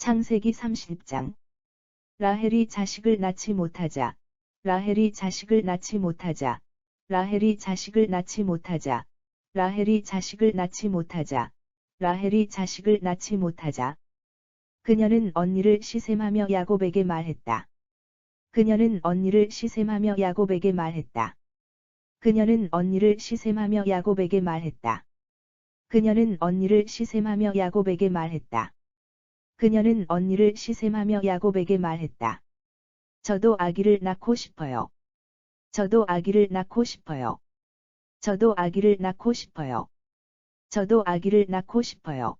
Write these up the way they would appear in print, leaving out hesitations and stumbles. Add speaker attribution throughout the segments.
Speaker 1: 창세기 30장. 라헬이 자식을 낳지 못하자. 라헬이 자식을 낳지 못하자. 라헬이 자식을 낳지 못하자. 라헬이 자식을 낳지 못하자. 라헬이 자식을 낳지 못하자. 그녀는 언니를 시셈하며 야곱에게 말했다. 그녀는 언니를 시셈하며 야곱에게 말했다. 그녀는 언니를 시셈하며 야곱에게 말했다. 그녀는 언니를 시셈하며 야곱에게 말했다. 그녀는 언니를 시셈하며 야곱에게 말했다. 저도 아기를 낳고 싶어요. 저도 아기를 낳고 싶어요. 저도 아기를 낳고 싶어요. 저도 아기를 낳고 싶어요.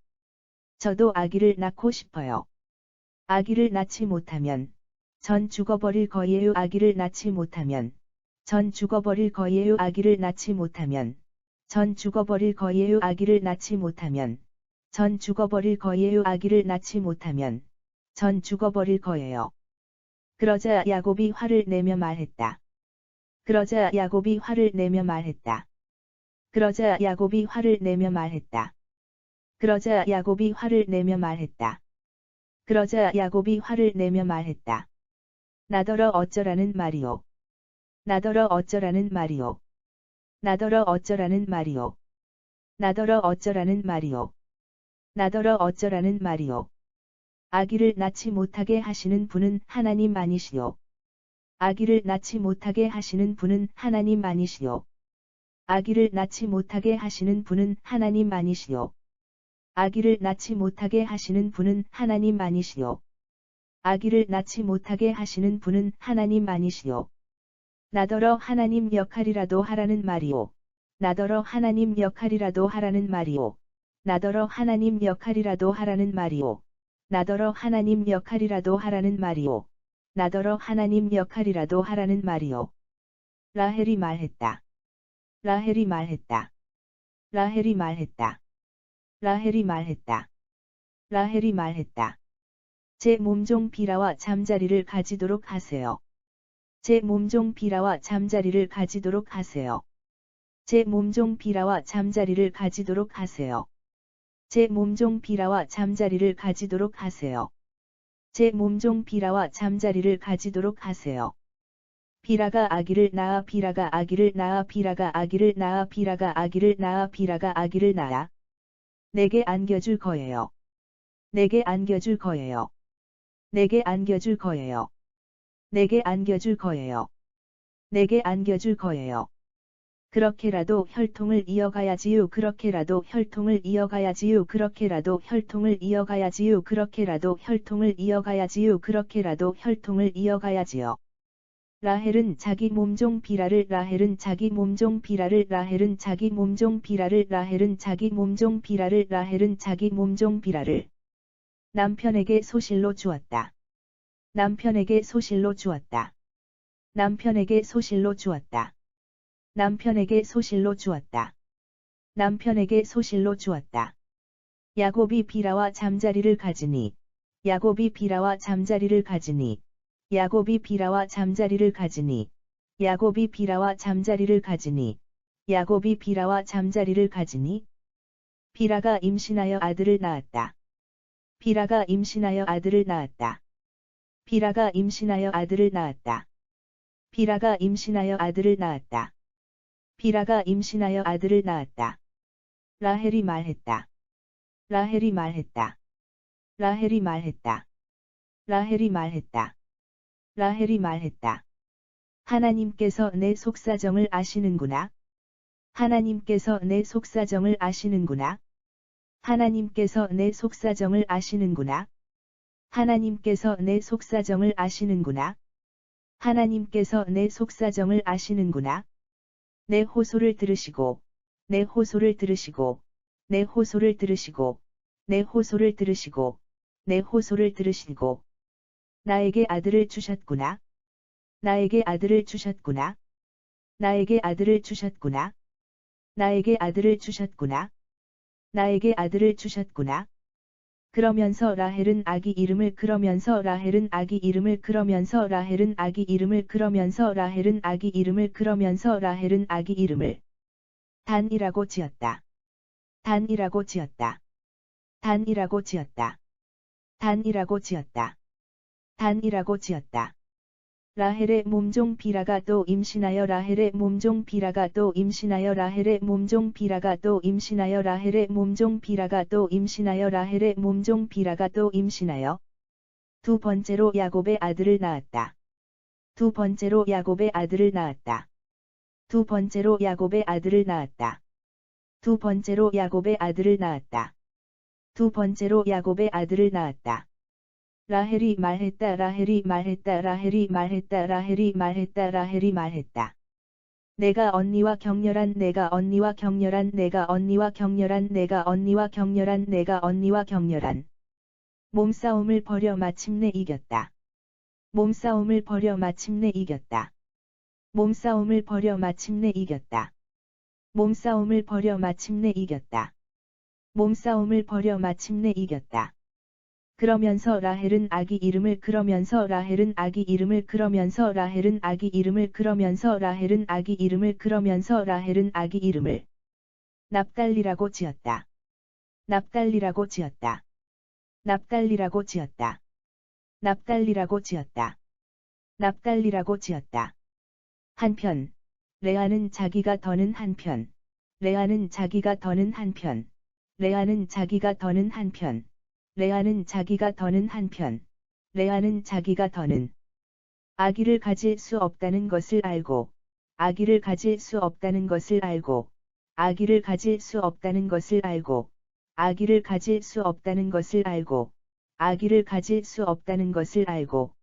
Speaker 1: 저도 아기를 낳고 싶어요. 아기를 낳지 못하면 전 죽어버릴 거예요. 아기를 낳지 못하면 전 죽어버릴 거예요. 아기를 낳지 못하면 전 죽어버릴 거예요. 아기를 낳지 못하면 전 죽어버릴 거예요. 아기를 낳지 못하면 전 죽어버릴 거예요. 그러자 야곱이 화를 내며 말했다. 그러자 야곱이 화를 내며 말했다. 그러자 야곱이 화를 내며 말했다. 그러자 야곱이 화를 내며 말했다. 그러자 야곱이 화를 내며 말했다. 나더러 어쩌라는 말이오. 나더러 어쩌라는 말이오. 나더러 어쩌라는 말이오. 나더러 어쩌라는 말이오. 나더러 어쩌라는 말이오. 아기를 낳지 못하게 하시는 분은 하나님 아니시오. 아기를 낳지 못하게 하시는 분은 하나님 아니시오. 아기를 낳지 못하게 하시는 분은 하나님 아니시오. 아기를 낳지 못하게 하시는 분은 하나님 아니시오. 아기를 낳지 못하게 하시는 분은 하나님 아니시오. 나더러 하나님 역할이라도 하라는 말이오. 나더러 하나님 역할이라도 하라는 말이오. 나더러 하나님 역할이라도 하라는 말이오. 나더러 하나님 역할이라도 하라는 말이오. 나더러 하나님 역할이라도 하라는 말이오. 라헬이 말했다. 라헬이 말했다. 라헬이 말했다. 라헬이 말했다. 라헬이 말했다. 제 몸종 비라와 잠자리를 가지도록 하세요. 제 몸종 비라와 잠자리를 가지도록 하세요. 제 몸종 비라와 잠자리를 가지도록 하세요. 제 몸종 비라와 잠자리를 가지도록 하세요. 제 몸종 비라와 잠자리를 가지도록 하세요. 비라가 아기를 낳아 비라가 아기를 낳아 비라가 아기를 낳아 비라가 아기를 낳아 비라가 아기를 낳아 내게 안겨줄 거예요. 내게 안겨줄 거예요. 내게 안겨줄 거예요. 내게 안겨줄 거예요. 내게 안겨줄 거예요. 그렇게라도 혈통을 이어가야지요. 그렇게라도 혈통을 이어가야지요. 그렇게라도 혈통을 이어가야지요. 그렇게라도 혈통을 이어가야지요. 그렇게라도 혈통을 이어가야지요. 라헬은 자기 몸종 비라를 라헬은 자기 몸종 비라를 라헬은 자기 몸종 비라를 라헬은 자기 몸종 비라를 라헬은 자기 몸종 비라를 남편에게 소실로 주었다. 남편에게 소실로 주었다. 남편에게 소실로 주었다. 남편에게 소실로 주었다. 남편에게 소실로 주었다. 야곱이 비라와 잠자리를 가지니 야곱이 비라와 잠자리를 가지니 야곱이 비라와 잠자리를 가지니 야곱이 비라와 잠자리를 가지니 야곱이 비라와 잠자리를 가지니 비라가 임신하여 아들을 낳았다. 비라가 임신하여 아들을 낳았다. 비라가 임신하여 아들을 낳았다. 비라가 임신하여 아들을 낳았다. 비라가 임신하여 아들을 낳았다. 라헬이 말했다. 라헬이 말했다. 라헬이 말했다. 라헬이 말했다. 라헬이 말했다. 하나님께서 내 속사정을 아시는구나. 하나님께서 내 속사정을 아시는구나. 하나님께서 내 속사정을 아시는구나. 하나님께서 내 속사정을 아시는구나. 하나님께서 내 속사정을 아시는구나. 내 호소를 들으시고, 내 호소를 들으시고, 내 호소를 들으시고, 내 호소를 들으시고, 내 호소를 들으시고, 나에게 아들을 주셨구나. 나에게 아들을 주셨구나. 나에게 아들을 주셨구나. 나에게 아들을 주셨구나. 나에게 아들을 주셨구나. 그러면서 라헬은 아기 이름을 그러면서 라헬은 아기 이름을 그러면서 라헬은 아기 이름을 그러면서 라헬은 아기 이름을 그러면서 라헬은 아기 이름을 단이라고 지었다. 단이라고 지었다. 단이라고 지었다. 단이라고 지었다. 단이라고 지었다. 라헬의 몸종 비라가 또 임신하여 라헬의 몸종 비라가 또 임신하여 라헬의 몸종 비라가 또 임신하여 라헬의 몸종 비라가 또 임신하여 라헬의 몸종 비라가 또 임신하여 두 번째로 야곱의 아들을 낳았다. 두 번째로 야곱의 아들을 낳았다. 두 번째로 야곱의 아들을 낳았다. 두 번째로 야곱의 아들을 낳았다. 두 번째로 야곱의 아들을 낳았다. 라헬이 말했다. 라헬이 말했다. 라헬이 말했다. 라헬이 말했다. 라헬이 말했다. 내가 언니와 격렬한 내가 언니와 격렬한 내가 언니와 격렬한 내가 언니와 격렬한 내가 언니와 격렬한 몸싸움을 벌여 마침내 이겼다. 몸싸움을 벌여 마침내 이겼다. 몸싸움을 벌여 마침내 이겼다. 몸싸움을 벌여 마침내 이겼다. 몸싸움을 벌여 마침내 이겼다. 그러면서 라헬은 아기 이름을 그러면서 라헬은 아기 이름을 그러면서 라헬은 아기 이름을 그러면서 라헬은 아기 이름을 그러면서 라헬은 아기 이름을 납달리라고 지었다. 납달리라고 지었다. 납달리라고 지었다. 납달리라고 지었다. 납달리라고 지었다. 한편 레아는 자기가 더는 한편 레아는 자기가 더는 한편 레아는 자기가 더는 한편 레아는 자기가 더는 한편 레아는 자기가 더는 아기를 가질 수 없다는 것을 알고 아기를 가질 수 없다는 것을 알고 아기를 가질 수 없다는 것을 알고 아기를 가질 수 없다는 것을 알고 아기를 가질 수 없다는 것을 알고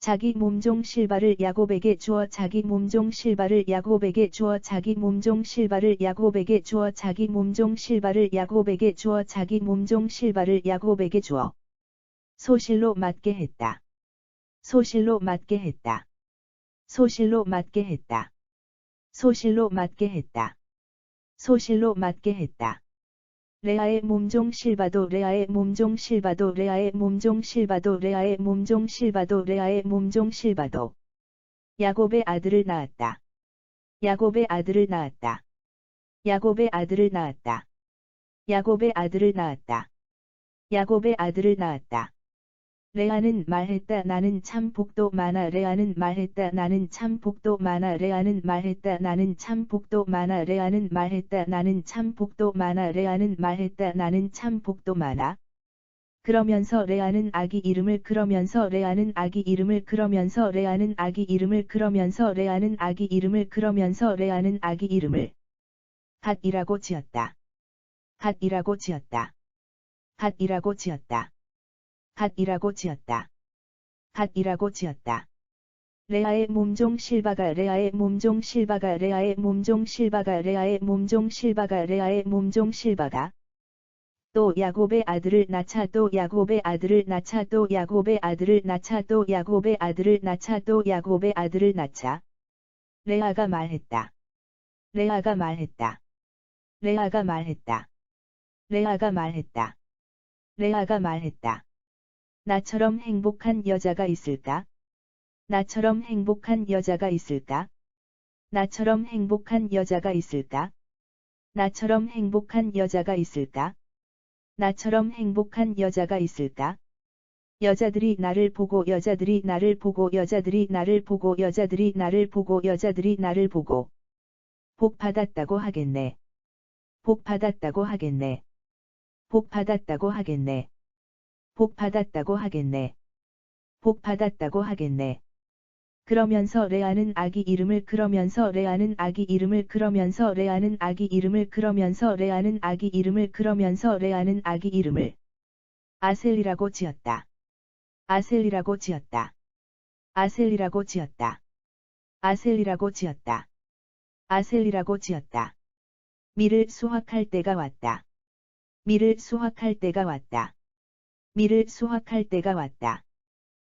Speaker 1: 자기 몸종 실바를 야곱에게 주어 자기 몸종 실바를 야곱에게 주어 자기 몸종 실바를 야곱에게 주어 자기 몸종 실바를 야곱에게 주어 자기 몸종 실바를 야곱에게 주어 소실로 맞게 했다. 소실로 맞게 했다. 소실로 맞게 했다. 소실로 맞게 했다. 소실로 맞게 했다. 레아의 몸종 실바도 레아의 몸종 실바도 레아의 몸종 실바도 레아의 몸종 실바도 레아의 몸종 실바도 야곱의 아들을 낳았다. 야곱의 아들을 낳았다. 야곱의 아들을 낳았다. 야곱의 아들을 낳았다. 야곱의 아들을 낳았다. 레아는 말했다. 나는 참 복도 많아. 레아는 말했다. 나는 참 복도 많아. 레아는 말했다. 나는 참 복도 많아. 레아는 말했다. 나는 참 복도 많아. 레아는 말했다. 나는 참 복도 많아. 그러면서 레아는 아기 이름을 그러면서 레아는 아기 이름을 그러면서 레아는 아기 이름을 그러면서 레아는 아기 이름을 그러면서 레아는 아기 이름을 갓이라고 지었다. 갓이라고 지었다. 갓이라고 지었다. 갓이라고 지었다. 갓이라고 지었다. 레아의 몸종 실바가 레아의 몸종 실바가 레아의 몸종 실바가 레아의 몸종 실바가 레아의 몸종 실바가 또 야곱의 아들을 낳자 또 야곱의 아들을 낳자 또 야곱의 아들을 낳자 또 야곱의 아들을 낳자 또 야곱의 아들을 낳자 레아가 말했다. 레아가 말했다. 레아가 말했다. 레아가 말했다. 레아가 말했다. 나처럼 행복한 여자가 있을까? 나처럼 행복한 여자가 있을까? 나처럼 행복한 여자가 있을까? 나처럼 행복한 여자가 있을까? 나처럼 행복한 여자가 있을까? 여자들이 나를 보고 여자들이 나를 보고 여자들이 나를 보고 여자들이 나를 보고 여자들이 나를 보고 복 받았다고 하겠네. 복 받았다고 하겠네. 복 받았다고 하겠네. 복 받았다고 하겠네. 복 받았다고 하겠네. 그러면서 레아는 아기 이름을 그러면서 레아는 아기 이름을 그러면서 레아는 아기 이름을 그러면서 레아는 아기 이름을 그러면서 레아는 아기 이름을 아셀이라고 지었다. 아셀이라고 지었다. 아셀이라고 지었다. 아셀이라고 지었다. 아셀이라고 지었다. 밀을 수확할 때가 왔다. 밀을 수확할 때가 왔다. 밀을 수확할 때가 왔다.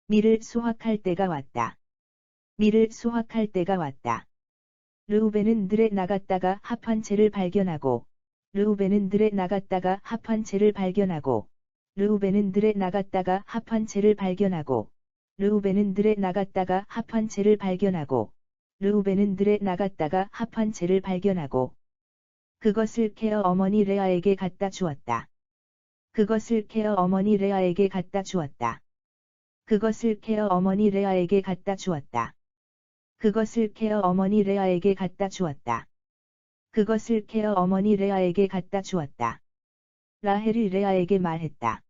Speaker 1: 밀을 수확할 때가 왔다. 밀을 수확할 때가 왔다. 르우벤은 들에 나갔다가 합한 채를 발견하고 르우벤은 들에 나갔다가 합한 채를 발견하고 르우벤은 들에 나갔다가 합한 채를 발견하고 르우벤은 들에 나갔다가 합한 채를 발견하고 르우벤은 들에 나갔다가 합한 채를 발견하고 그것을 케어 어머니 레아에게 갖다 주었다. 그것을 케어 어머니 레아에게 갖다 주었다. 그것을 케어 어머니 레아에게 갖다 주었다. 그것을 케어 어머니 레아에게 갖다 주었다. 그것을 케어 어머니 레아에게 갖다 주었다. 라헬이 레아에게 말했다.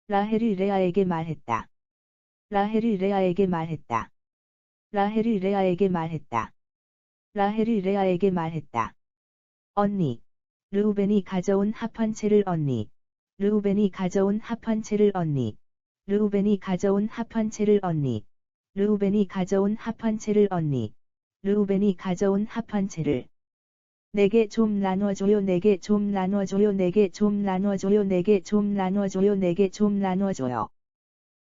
Speaker 1: 라헬이 레아에게 말했다. 라헬이 레아에게 말했다. 라헬이 레아에게 말했다. 라헬이 레아에게 말했다. 언니, 르우벤이 가져온 합판체를 언니, 르우벤이 가져온 합판체를 언니, 르우벤이 가져온 합판체를 언니, 르우벤이 가져온 합판체를 언니, 르우벤이 가져온 합판체를 내게 좀 나눠줘요. 내게 좀 나눠줘요. 내게 좀 나눠줘요. 내게 좀 나눠줘요. 내게 좀 나눠줘요.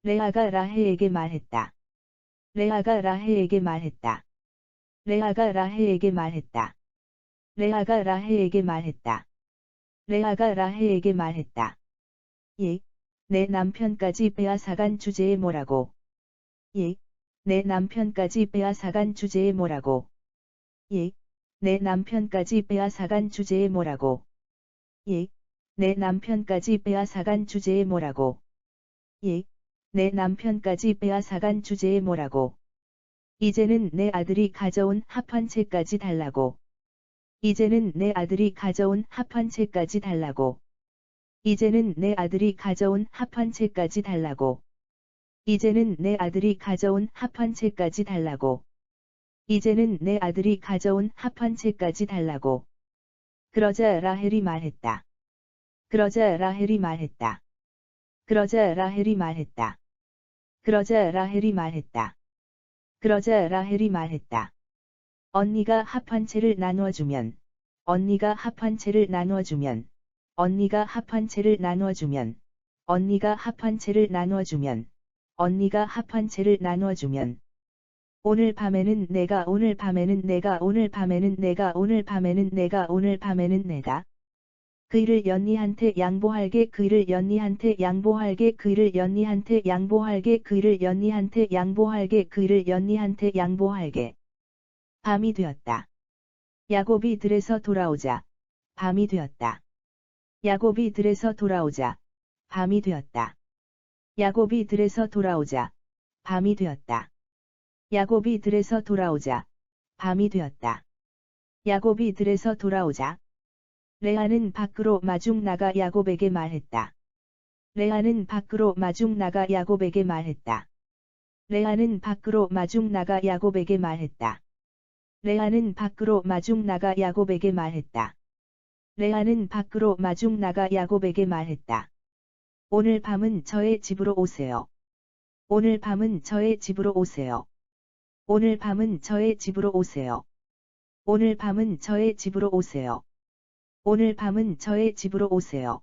Speaker 1: 레아가 라헬에게 말했다. 레아가 라헬에게 말했다. 레아가 라헬에게 말했다. 레아가 라헬에게 말했다. 레아가 라헬에게 말했다. 예, 내 남편까지 빼앗아간 주제에 뭐라고. 예, 내 남편까지 빼앗아간 주제에 뭐라고. 예, 내 남편까지 빼앗아간 주제에 뭐라고. 예, 내 남편까지 빼앗아간 주제에 뭐라고. 예, 내 남편까지 빼앗아간 주제에 뭐라고. 이제는 내 아들이 가져온 합판체까지 달라고. 이제는 내 아들이 가져온 합판체까지 달라고. 이제는 내 아들이 가져온 합판체까지 달라고. 이제는 내 아들이 가져온 합판체까지 달라고. 이제는 내 아들이 가져온 합판체까지 달라고. 그러자 라헬이 말했다. 그러자 라헬이 말했다. 그러자 라헬이 말했다. 그러자 라헬이 말했다. 그러자 라헬이 말했다. 언니가 합판체를 나누어주면, 언니가 합판체를 나누어주면, 언니가 합판체를 나누어주면, 언니가 합판체를 나누어주면, 언니가 합판체를 나누어주면, 오늘 밤에는 내가 오늘 밤에는 내가 오늘 밤에는 내가 오늘 밤에는 내가 오늘 밤에는 내가 그이를 연니한테 양보할게 그이를 연니한테 양보할게 그이를 연니한테 양보할게 그이를 연니한테 양보할게 그이를 연니한테 양보할게. 밤이 되었다. 야곱이 들에서 돌아오자. 밤이 되었다. 야곱이 들에서 돌아오자. 밤이 되었다. 야곱이 들에서 돌아오자. 밤이 되었다. 야곱이 들에서 돌아오자. 밤이 되었다. 야곱이 들에서 돌아오자. 레아는 밖으로 마중 나가 야곱에게 말했다. 레아는 밖으로 마중 나가 야곱에게 말했다. 레아는 밖으로 마중 나가 야곱에게 말했다. 레아는 밖으로 마중 나가 야곱에게 말했다. 레아는 밖으로 마중 나가 야곱에게 말했다. 오늘 밤은 저의 집으로 오세요. 오늘 밤은 저의 집으로 오세요. 오늘 밤은 저의 집으로 오세요. 오늘 밤은 저의 집으로 오세요. 오늘 밤은 저의 집으로 오세요.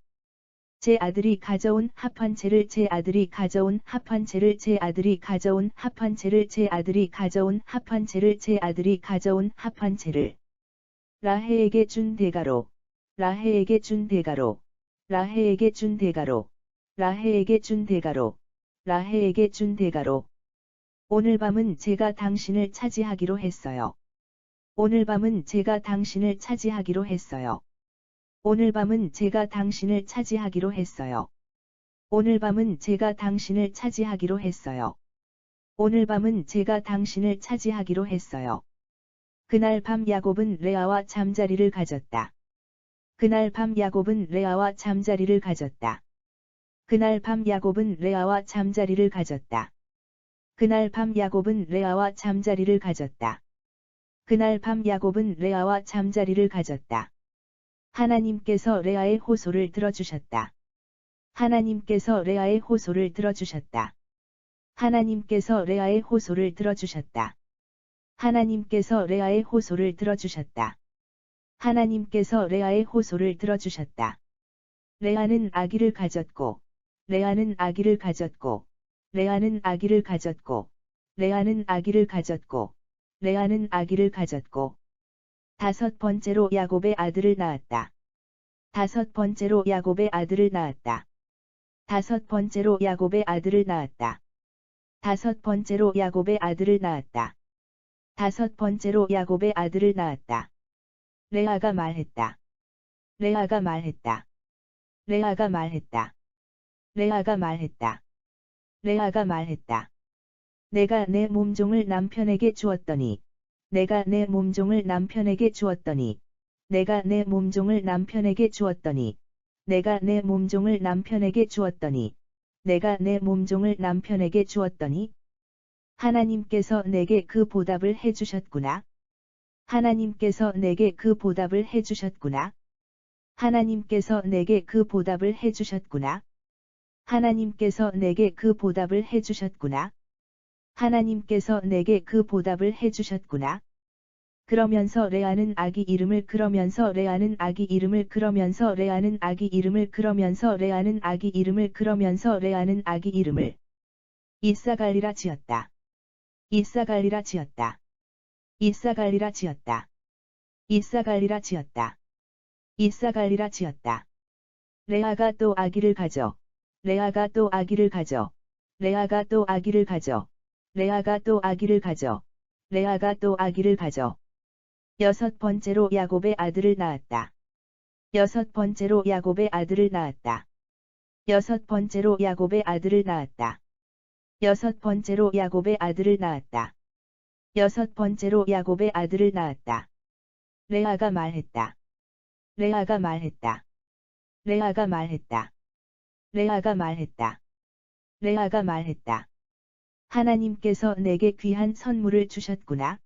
Speaker 1: 제 아들이 가져온 합판체를 제 아들이 가져온 합판체를 제 아들이 가져온 합판체를 제 아들이 가져온 합판체를 제 아들이 가져온 합판체를 라헬에게 준 대가로 라헬에게 준 대가로 라헬에게 준 대가로 라헬에게 준 대가로 라헬에게 준 대가로 오늘 밤은 제가 당신을 차지하기로 했어요. 오늘 밤은 제가 당신을 차지하기로 했어요. 오늘 밤은 제가 당신을 차지하기로 했어요. 오늘 밤은 제가 당신을 차지하기로 했어요. 오늘 밤은 제가 당신을 차지하기로 했어요. 그날 밤 야곱은 레아와 잠자리를 가졌다. 그날 밤 야곱은 레아와 잠자리를 가졌다. 그날 밤 야곱은 레아와 잠자리를 가졌다. 그날 밤 야곱은 레아와 잠자리를 가졌다. 그날 밤 야곱은 레아와 잠자리를 가졌다. 하나님께서 레아의 호소를 들어주셨다. 하나님께서 레아의 호소를 들어주셨다. 하나님께서 레아의 호소를 들어주셨다. 하나님께서 레아의 호소를 들어주셨다. 하나님께서 레아의 호소를 들어주셨다. 레아는 아기를 가졌고, 레아는 아기를 가졌고, 레아는 아기를 가졌고, 레아는 아기를 가졌고, 레아는 아기를 가졌고, 다섯 번째로 야곱의 아들을 낳았다. 다섯 번째로 야곱의 아들을 낳았다. 다섯 번째로 야곱의 아들을 낳았다. 다섯 번째로 야곱의 아들을 낳았다. 다섯 번째로 야곱의 아들을 낳았다. 레아가 말했다. 레아가 말했다. 레아가 말했다. 레아가 말했다. 레아가 말했다. 내가 내 몸종을 남편에게 주었더니, 내가 내 몸종을 남편에게 주었더니, 내가 내 몸종을 남편에게 주었더니, 내가 내 몸종을 남편에게 주었더니, 내가 내 몸종을 남편에게 주었더니, 하나님께서 내게 그 보답을 해주셨구나. 하나님께서 내게 그 보답을 해주셨구나. 하나님께서 내게 그 보답을 해주셨구나. 하나님께서 내게 그 보답을 해주셨구나. 하나님께서 내게 그 보답을 해주셨구나. 그러면서 레아는 아기 이름을 그러면서 레아는 아기 이름을 그러면서 레아는 아기 이름을 그러면서 레아는 아기 이름을 그러면서 레아는 아기 이름을 이사갈리라 지었다. 이사갈리라 지었다. 이사갈리라 지었다. 이사갈리라 지었다. 이사갈리라 지었다. 레아가 또 아기를 가져. 레아가 또 아기를 가져. 레아가 또 아기를 가져. 레아가 또 아기를 가져. 레아가 또 아기를 가져. 여섯 번째로 야곱의 아들을 낳았다. 여섯 번째로 야곱의 아들을 낳았다. 여섯 번째로 야곱의 아들을 낳았다. 여섯 번째로 야곱의 아들을 낳았다. 여섯 번째로 야곱의 아들을 낳았다. 레아가 말했다. 레아가 말했다. 레아가 말했다. 레아가 말했다. 레아가 말했다. 하나님께서 내게 귀한 선물을 주셨구나.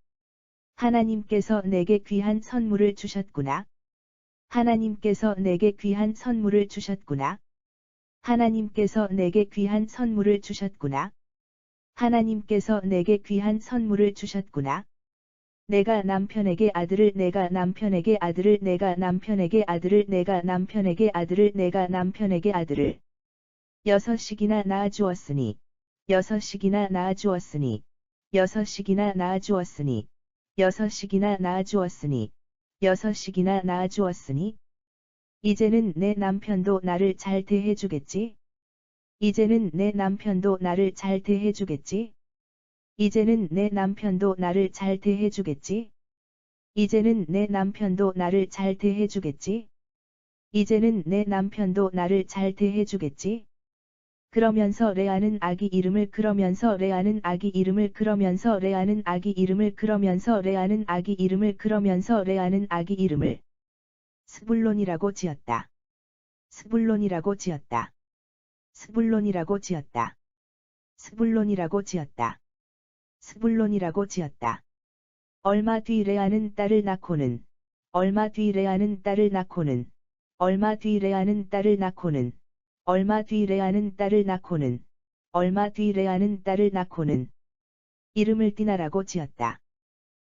Speaker 1: 하나님께서 내게 귀한 선물을 주셨구나. 하나님께서 내게 귀한 선물을 주셨구나. 하나님께서 내게 귀한 선물을 주셨구나. 하나님께서 내게 귀한 선물을 주셨구나. 내가 남편에게 아들을 내가 남편에게 아들을 내가 남편에게 아들을 내가 남편에게 아들을 내가 남편에게 아들을 여섯씩이나 낳아주었으니 여섯씩이나 낳아주었으니 여섯씩이나 낳아주었으니 여섯씩이나 낳아주었으니 여섯씩이나 낳아주었으니 이제는 내 남편도 나를 잘 대해주겠지? 이제는 내 남편도 나를 잘 대해주겠지? 이제는 내 남편도 나를 잘 대해주겠지? 이제는 내 남편도 나를 잘 대해주겠지? 이제는 내 남편도 나를 잘 대해주겠지? 그러면서 레아는 아기 이름을 그러면서 레아는 아기 이름을 그러면서 레아는 아기 이름을 그러면서 레아는 아기 이름을 그러면서 레아는 아기 이름을 스불론이라고 지었다. 스불론이라고 지었다. 스불론이라고 지었다. 스불론이라고 지었다. 스불론이라고 지었다. 얼마 뒤 레아는 딸을 낳고는 얼마 뒤 레아는 딸을 낳고는 얼마 뒤 레아는 딸을 낳고는 얼마 뒤 레아는 딸을 낳고는 얼마 뒤 레아는 딸을 낳고는 이름을 디나라고 지었다.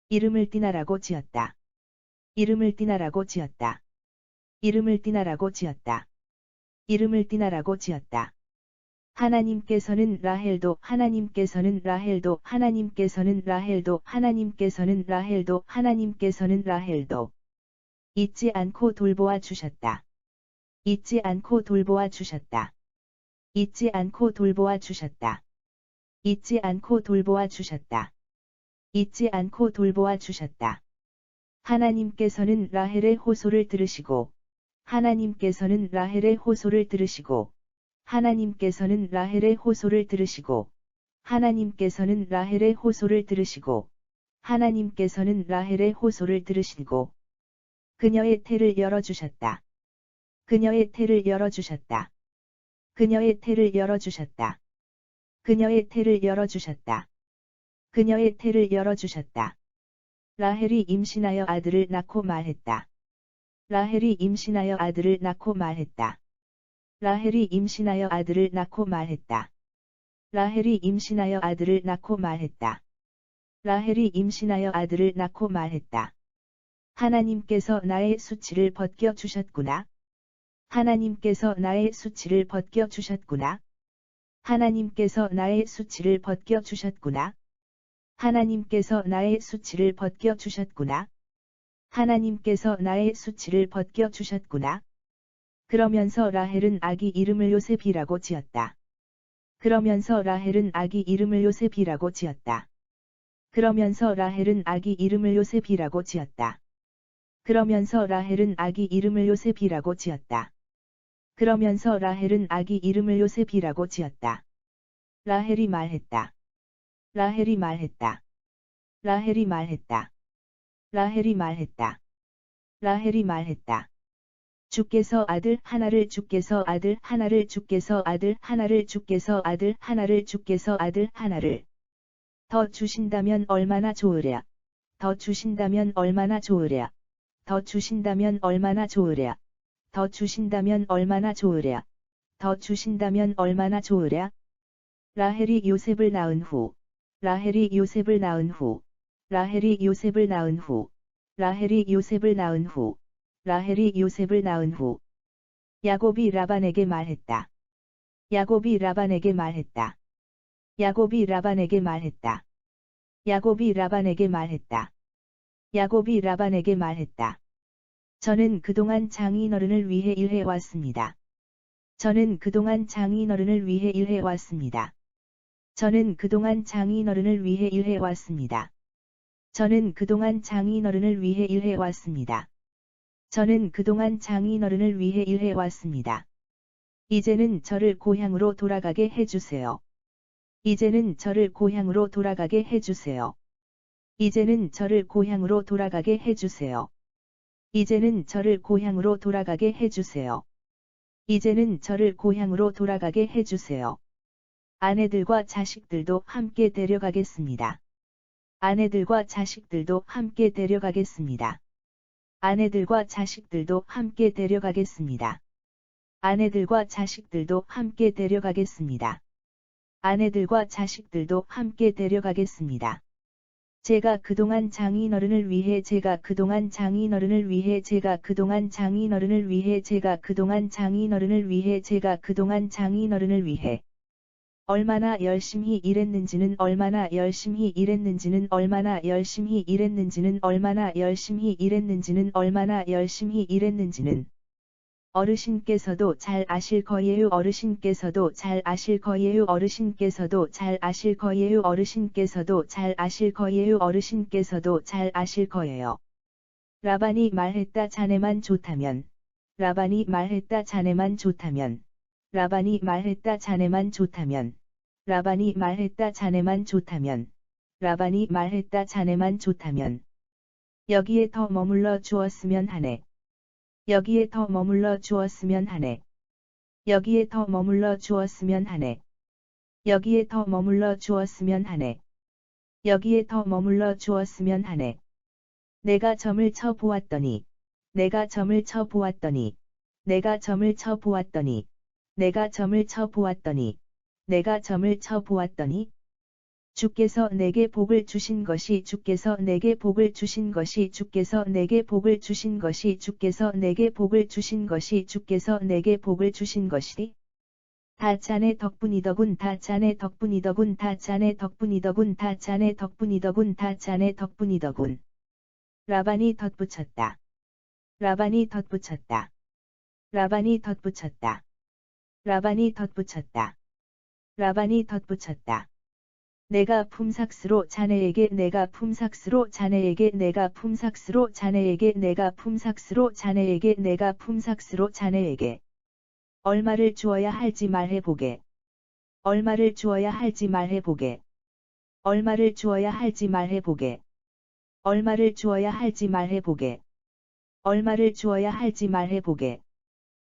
Speaker 1: 이름을 디나라고 지었다. 이름을 디나라고 지었다. 이름을 디나라고 지었다. 이름을 디나라고 지었다. 하나님께서는 라헬도 하나님께서는 라헬도 하나님께서는 라헬도 하나님께서는 라헬도 하나님께서는 라헬도 잊지 않고 돌보아 주셨다. 잊지 않고 돌보아 주셨다. 잊지 않고 돌보아 주셨다. 잊지 않고 돌보아 주셨다. 잊지 않고 돌보아 주셨다. 하나님께서는 라헬의 호소를 들으시고 하나님께서는 라헬의 호소를 들으시고 하나님께서는 라헬의 호소를 들으시고 하나님께서는 라헬의 호소를 들으시고 하나님께서는 라헬의 호소를 들으시고 그녀의 태를 열어주셨다. 그녀의 태를 열어주셨다. 그녀의 태를 열어주셨다. 그녀의 태를 열어주셨다. 그녀의 태를 열어주셨다. 라헬이 임신하여 아들을 낳고 말했다. 라헬이 임신하여 아들을 낳고 말했다. 라헬이 임신하여 아들을 낳고 말했다. 라헬이 임신하여 아들을 낳고 말했다. 라헬이 임신하여 아들을 낳고 말했다. 하나님께서 나의 수치를 벗겨 주셨구나. 하나님께서 나의 수치를 벗겨 주셨구나. 하나님께서 나의 수치를 벗겨 주셨구나. 하나님께서 나의 수치를 벗겨 주셨구나. 하나님께서 나의 수치를 벗겨 주셨구나. 그러면서 라헬은 아기 이름을 요셉이라고 지었다. 그러면서 라헬은 아기 이름을 요셉이라고 지었다. 그러면서 라헬은 아기 이름을 요셉이라고 지었다. 그러면서 라헬은 아기 이름을 요셉이라고 지었다. 그러면서 라헬은 아기 이름을 요셉이라고 지었다. 라헬이 말했다. 라헬이 말했다. 라헬이 말했다. 라헬이 말했다. 라헬이 말했다. 주께서 아들 하나를 주께서 아들 하나를 주께서 아들 하나를 주께서 아들 하나를 주께서 아들 하나를 더 주신다면 얼마나 좋으랴. 더 주신다면 얼마나 좋으랴. 더 주신다면 얼마나 좋으랴. 더 주신다면 얼마나 좋으랴. 더 주신다면 얼마나 좋으랴. 라헬이 요셉을 낳은 후. 라헬이 요셉을 낳은 후. 라헬이 요셉을 낳은 후. 라헬이 요셉을 낳은 후. 라헬이 요셉을 낳은 후. 야곱이 라반에게 말했다. 야곱이 라반에게 말했다. 야곱이 라반에게 말했다. 야곱이 라반에게 말했다. 야곱이 라반에게 말했다. 저는 그동안 장인어른을 위해 일해 왔습니다. 저는 그동안 장인어른을 위해 일해 왔습니다. 저는 그동안 장인어른을 위해 일해 왔습니다. 저는 그동안 장인어른을 위해 일해 왔습니다. 저는 그동안 장인어른을 위해 일해 왔습니다. 이제는 저를 고향으로 돌아가게 해주세요. 이제는 저를 고향으로 돌아가게 해주세요. 이제는 저를 고향으로 돌아가게 해주세요. 이제는 저를 고향으로 돌아가게 해주세요. 이제는 저를 고향으로 돌아가게 해주세요. 아내들과 자식들도 함께 데려가겠습니다. 아내들과 자식들도 함께 데려가겠습니다. 아내들과 자식들도 함께 데려가겠습니다. 아내들과 자식들도 함께 데려가겠습니다. 아내들과 자식들도 함께 데려가겠습니다. 제가 그동안 장인어른을 위해 제가 그동안 장인어른을 위해 제가 그동안 장인어른을 위해 제가 그동안 장인어른을 위해 제가 그동안 장인어른을 위해 얼마나 열심히 일했는지는 얼마나 열심히 일했는지는 얼마나 열심히 일했는지는 얼마나 열심히 일했는지는 얼마나 열심히 일했는지는 어르신께서도 잘 아실 거예요. 어르신께서도 잘 아실 거예요. 어르신께서도 잘 아실 거예요. 어르신께서도 잘 아실 거예요. 어르신께서도 잘 아실 거예요. 라반이 말했다. 자네만 좋다면. 라반이 말했다. 자네만 좋다면. 라반이 말했다. 자네만 좋다면. 라반이 말했다. 자네만 좋다면. 라반이 말했다. 자네만 좋다면. 여기에 더 머물러 주었으면 하네. 여기에 더 머물러 주었으면 하네. 여기에 더 머물러 주었으면 하네. 여기에 더 머물러 주었으면 하네. 여기에 더 머물러 주었으면 하네. 내가 점을 쳐 보았더니, 내가 점을 쳐 보았더니, 내가 점을 쳐 보았더니, 내가 점을 쳐 보았더니, 내가 점을 쳐 보았더니, 주께서 내게 복을 주신 것이 주께서 내게 복을 주신 것이 주께서 내게 복을 주신 것이 주께서 내게 복을 주신 것이 주께서 내게 복을 주신 것이 다 자네 덕분이더군 다 자네 덕분이더군 다 자네 덕분이더군 다 자네 덕분이더군 다 자네 덕분이더군. 라반이 덧붙였다. 라반이 덧붙였다. 라반이 덧붙였다. 라반이 덧붙였다. 라반이 덧붙였다. 내가 품삭스로 자네에게 내가 품삭스로 자네에게 내가 품삭스로 자네에게 내가 품삭스로 자네에게 내가 품삭스로 자네에게 얼마를 주어야 할지 말해보게. 얼마를 주어야 할지 말해보게. 얼마를 주어야 할지 말해보게. 얼마를 주어야 할지 말해보게. 얼마를 주어야 할지 말해보게.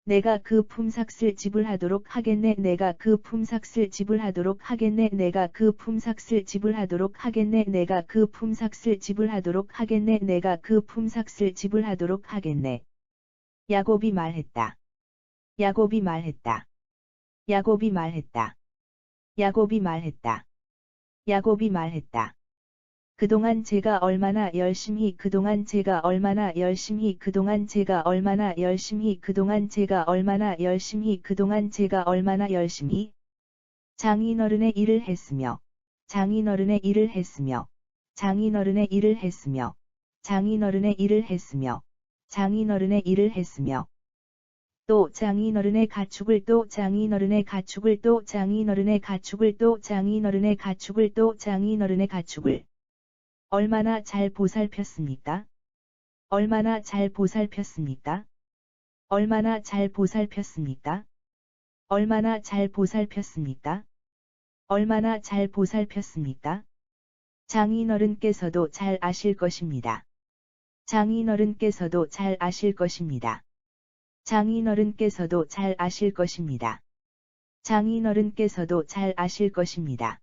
Speaker 1: 내가 그 품삯을 지불하도록 하겠네. 내가 그 품삯을 지불하도록 하겠네. 내가 그 품삯을 지불하도록 하겠네. 내가 그 품삯을 지불하도록 하겠네. 내가 그 품삯을 지불하도록 하겠네. 야곱이 말했다. 야곱이 말했다. 야곱이 말했다. 야곱이 말했다. 야곱이 말했다. 그동안 제가 얼마나 열심히 그동안 제가 얼마나 열심히 그동안 제가 얼마나 열심히 그동안 제가 얼마나 열심히 그동안 제가 얼마나 열심히 장인어른의 일을 했으며 장인어른의 일을 했으며 장인어른의 일을 했으며 장인어른의 일을 했으며 장인어른의 일을 했으며 또 장인어른의 가축을 또 장인어른의 가축을 또 장인어른의 가축을 또 장인어른의 가축을 또 장인어른의 가축을 얼마나 잘 보살폈습니까? 얼마나 잘 보살폈습니까? 얼마나 잘 보살폈습니까? 얼마나 잘 보살폈습니까? 얼마나 잘 보살폈습니까? 장인어른께서도 잘 아실 것입니다. 장인어른께서도 잘 아실 것입니다. 장인어른께서도 잘 아실 것입니다. 장인어른께서도 잘 아실 것입니다.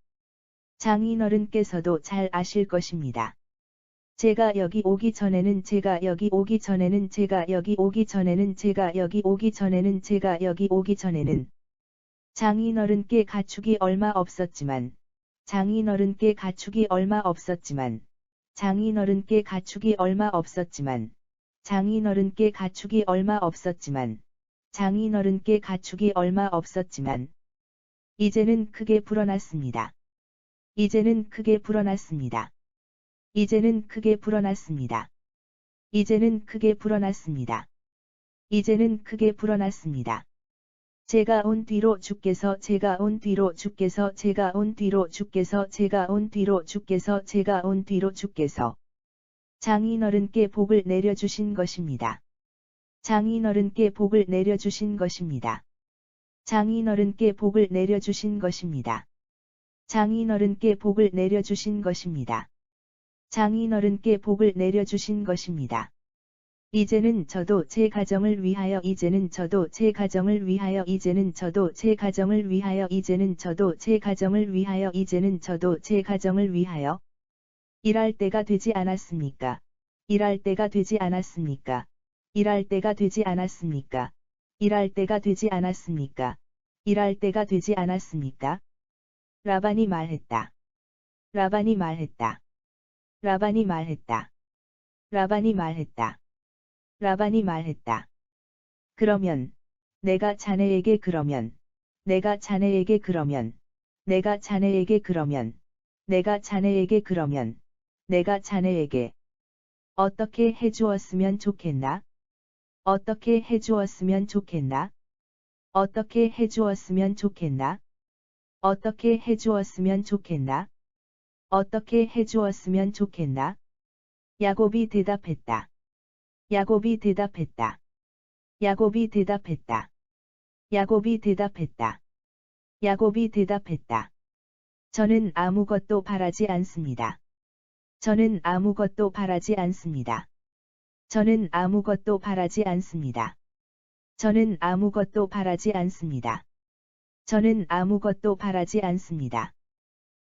Speaker 1: 장인어른께서도 잘 아실 것입니다. 제가 여기 오기 전에는 제가 여기 오기 전에는 제가 여기 오기 전에는 제가 여기 오기 전에는 제가 여기 오기 전에는 장인어른께 가축이 얼마 없었지만 장인어른께 가축이 얼마 없었지만 장인어른께 가축이 얼마 없었지만 장인어른께 가축이 얼마 없었지만 장인어른께 가축이 얼마 없었지만 이제는 크게 불어났습니다. 이제는 크게 불어났습니다. 이제는 크게 불어났습니다. 이제는 크게 불어났습니다. 이제는 크게 불어났습니다. 제가 온 뒤로 주께서 제가 온 뒤로 주께서 제가 온 뒤로 주께서 제가 온 뒤로 주께서 제가 온 뒤로 주께서 장인어른께 복을 내려주신 것입니다. 장인어른께 복을 내려주신 것입니다. 장인어른께 복을 내려주신 것입니다. 장인어른께 복을 내려주신 것입니다. 장인어른께 복을 내려주신 것입니다. 이제는 저도 제 가정을 위하여 이제는 저도 제 가정을 위하여 이제는 저도 제 가정을 위하여 이제는 저도 제 가정을 위하여 이제는 저도 제 가정을 위하여 일할 때가 되지 않았습니까? 일할 때가 되지 않았습니까? 일할 때가 되지 않았습니까? 일할 때가 되지 않았습니까? 일할 때가 되지 않았습니까? 라반이 말했다. 라반이 말했다. 라반이 말했다. 라반이 말했다. 라반이 말했다. 그러면 내가 자네에게 그러면 내가 자네에게 그러면 내가 자네에게 그러면 내가 자네에게 그러면 내가 자네에게 어떻게 해주었으면 좋겠나? 어떻게 해주었으면 좋겠나? 어떻게 해주었으면 좋겠나? 어떻게 해주었으면 좋겠나? 어떻게 해주었으면 좋겠나? 야곱이 대답했다. 야곱이 대답했다. 야곱이 대답했다. 야곱이 대답했다. 야곱이 대답했다. 저는 아무것도 바라지 않습니다. 저는 아무것도 바라지 않습니다. 저는 아무것도 바라지 않습니다. 저는 아무것도 바라지 않습니다. 저는 아무것도 바라지 않습니다.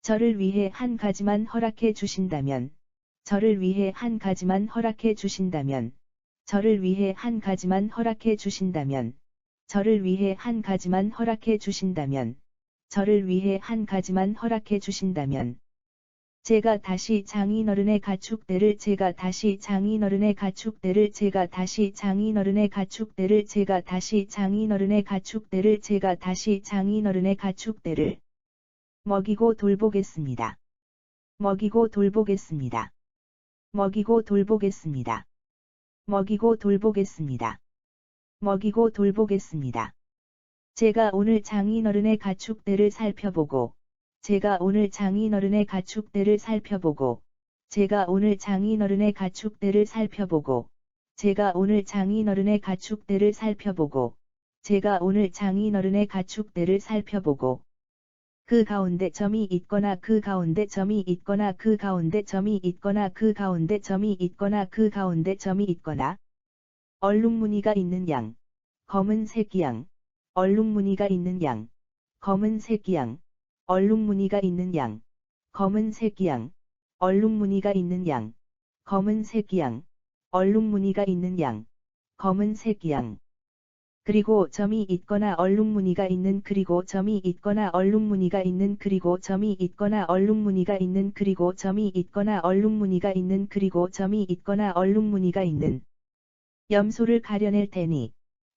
Speaker 1: 저를 위해 한 가지만 허락해 주신다면, 저를 위해 한 가지만 허락해 주신다면, 저를 위해 한 가지만 허락해 주신다면, 저를 위해 한 가지만 허락해 주신다면, 저를 위해 한 가지만 허락해 주신다면, 제가 다시 장인어른의 가축대를 제가 다시 장인어른의 가축대를 제가 다시 장인어른의 가축대를 제가 다시 장인어른의 가축대를 제가 다시 장인어른의 가축대를 먹이고 돌보겠습니다. 먹이고 돌보겠습니다. 먹이고 돌보겠습니다. 먹이고 돌보겠습니다. 먹이고 돌보겠습니다. 제가 오늘 장인어른의 가축대를 살펴보고 제가 오늘 장인어른의 가축대를 살펴보고 제가 오늘 장인어른의 가축대를 살펴보고 제가 오늘 장인어른의 가축대를 살펴보고 제가 오늘 장인어른의 가축대를 살펴보고 그 가운데 점이 있거나 그 가운데 점이 있거나 그 가운데 점이 있거나 그 가운데 점이 있거나 그 가운데 점이 있거나 얼룩무늬가 있는 양, 검은 새끼양, 얼룩무늬가 있는 양, 검은 새끼양, 얼룩무늬가 있는 양, 검은 새끼양, 얼룩무늬가 있는 양, 검은 새끼양, 얼룩무늬가 있는 양, 검은 새끼양. 그리고 점이 있거나 얼룩무늬가 있는 그리고 점이 있거나 얼룩무늬가 있는 그리고 점이 있거나 얼룩무늬가 있는 그리고 점이 있거나 얼룩무늬가 있는 그리고 점이 있거나 얼룩무늬가 있는 염소를 가려낼 테니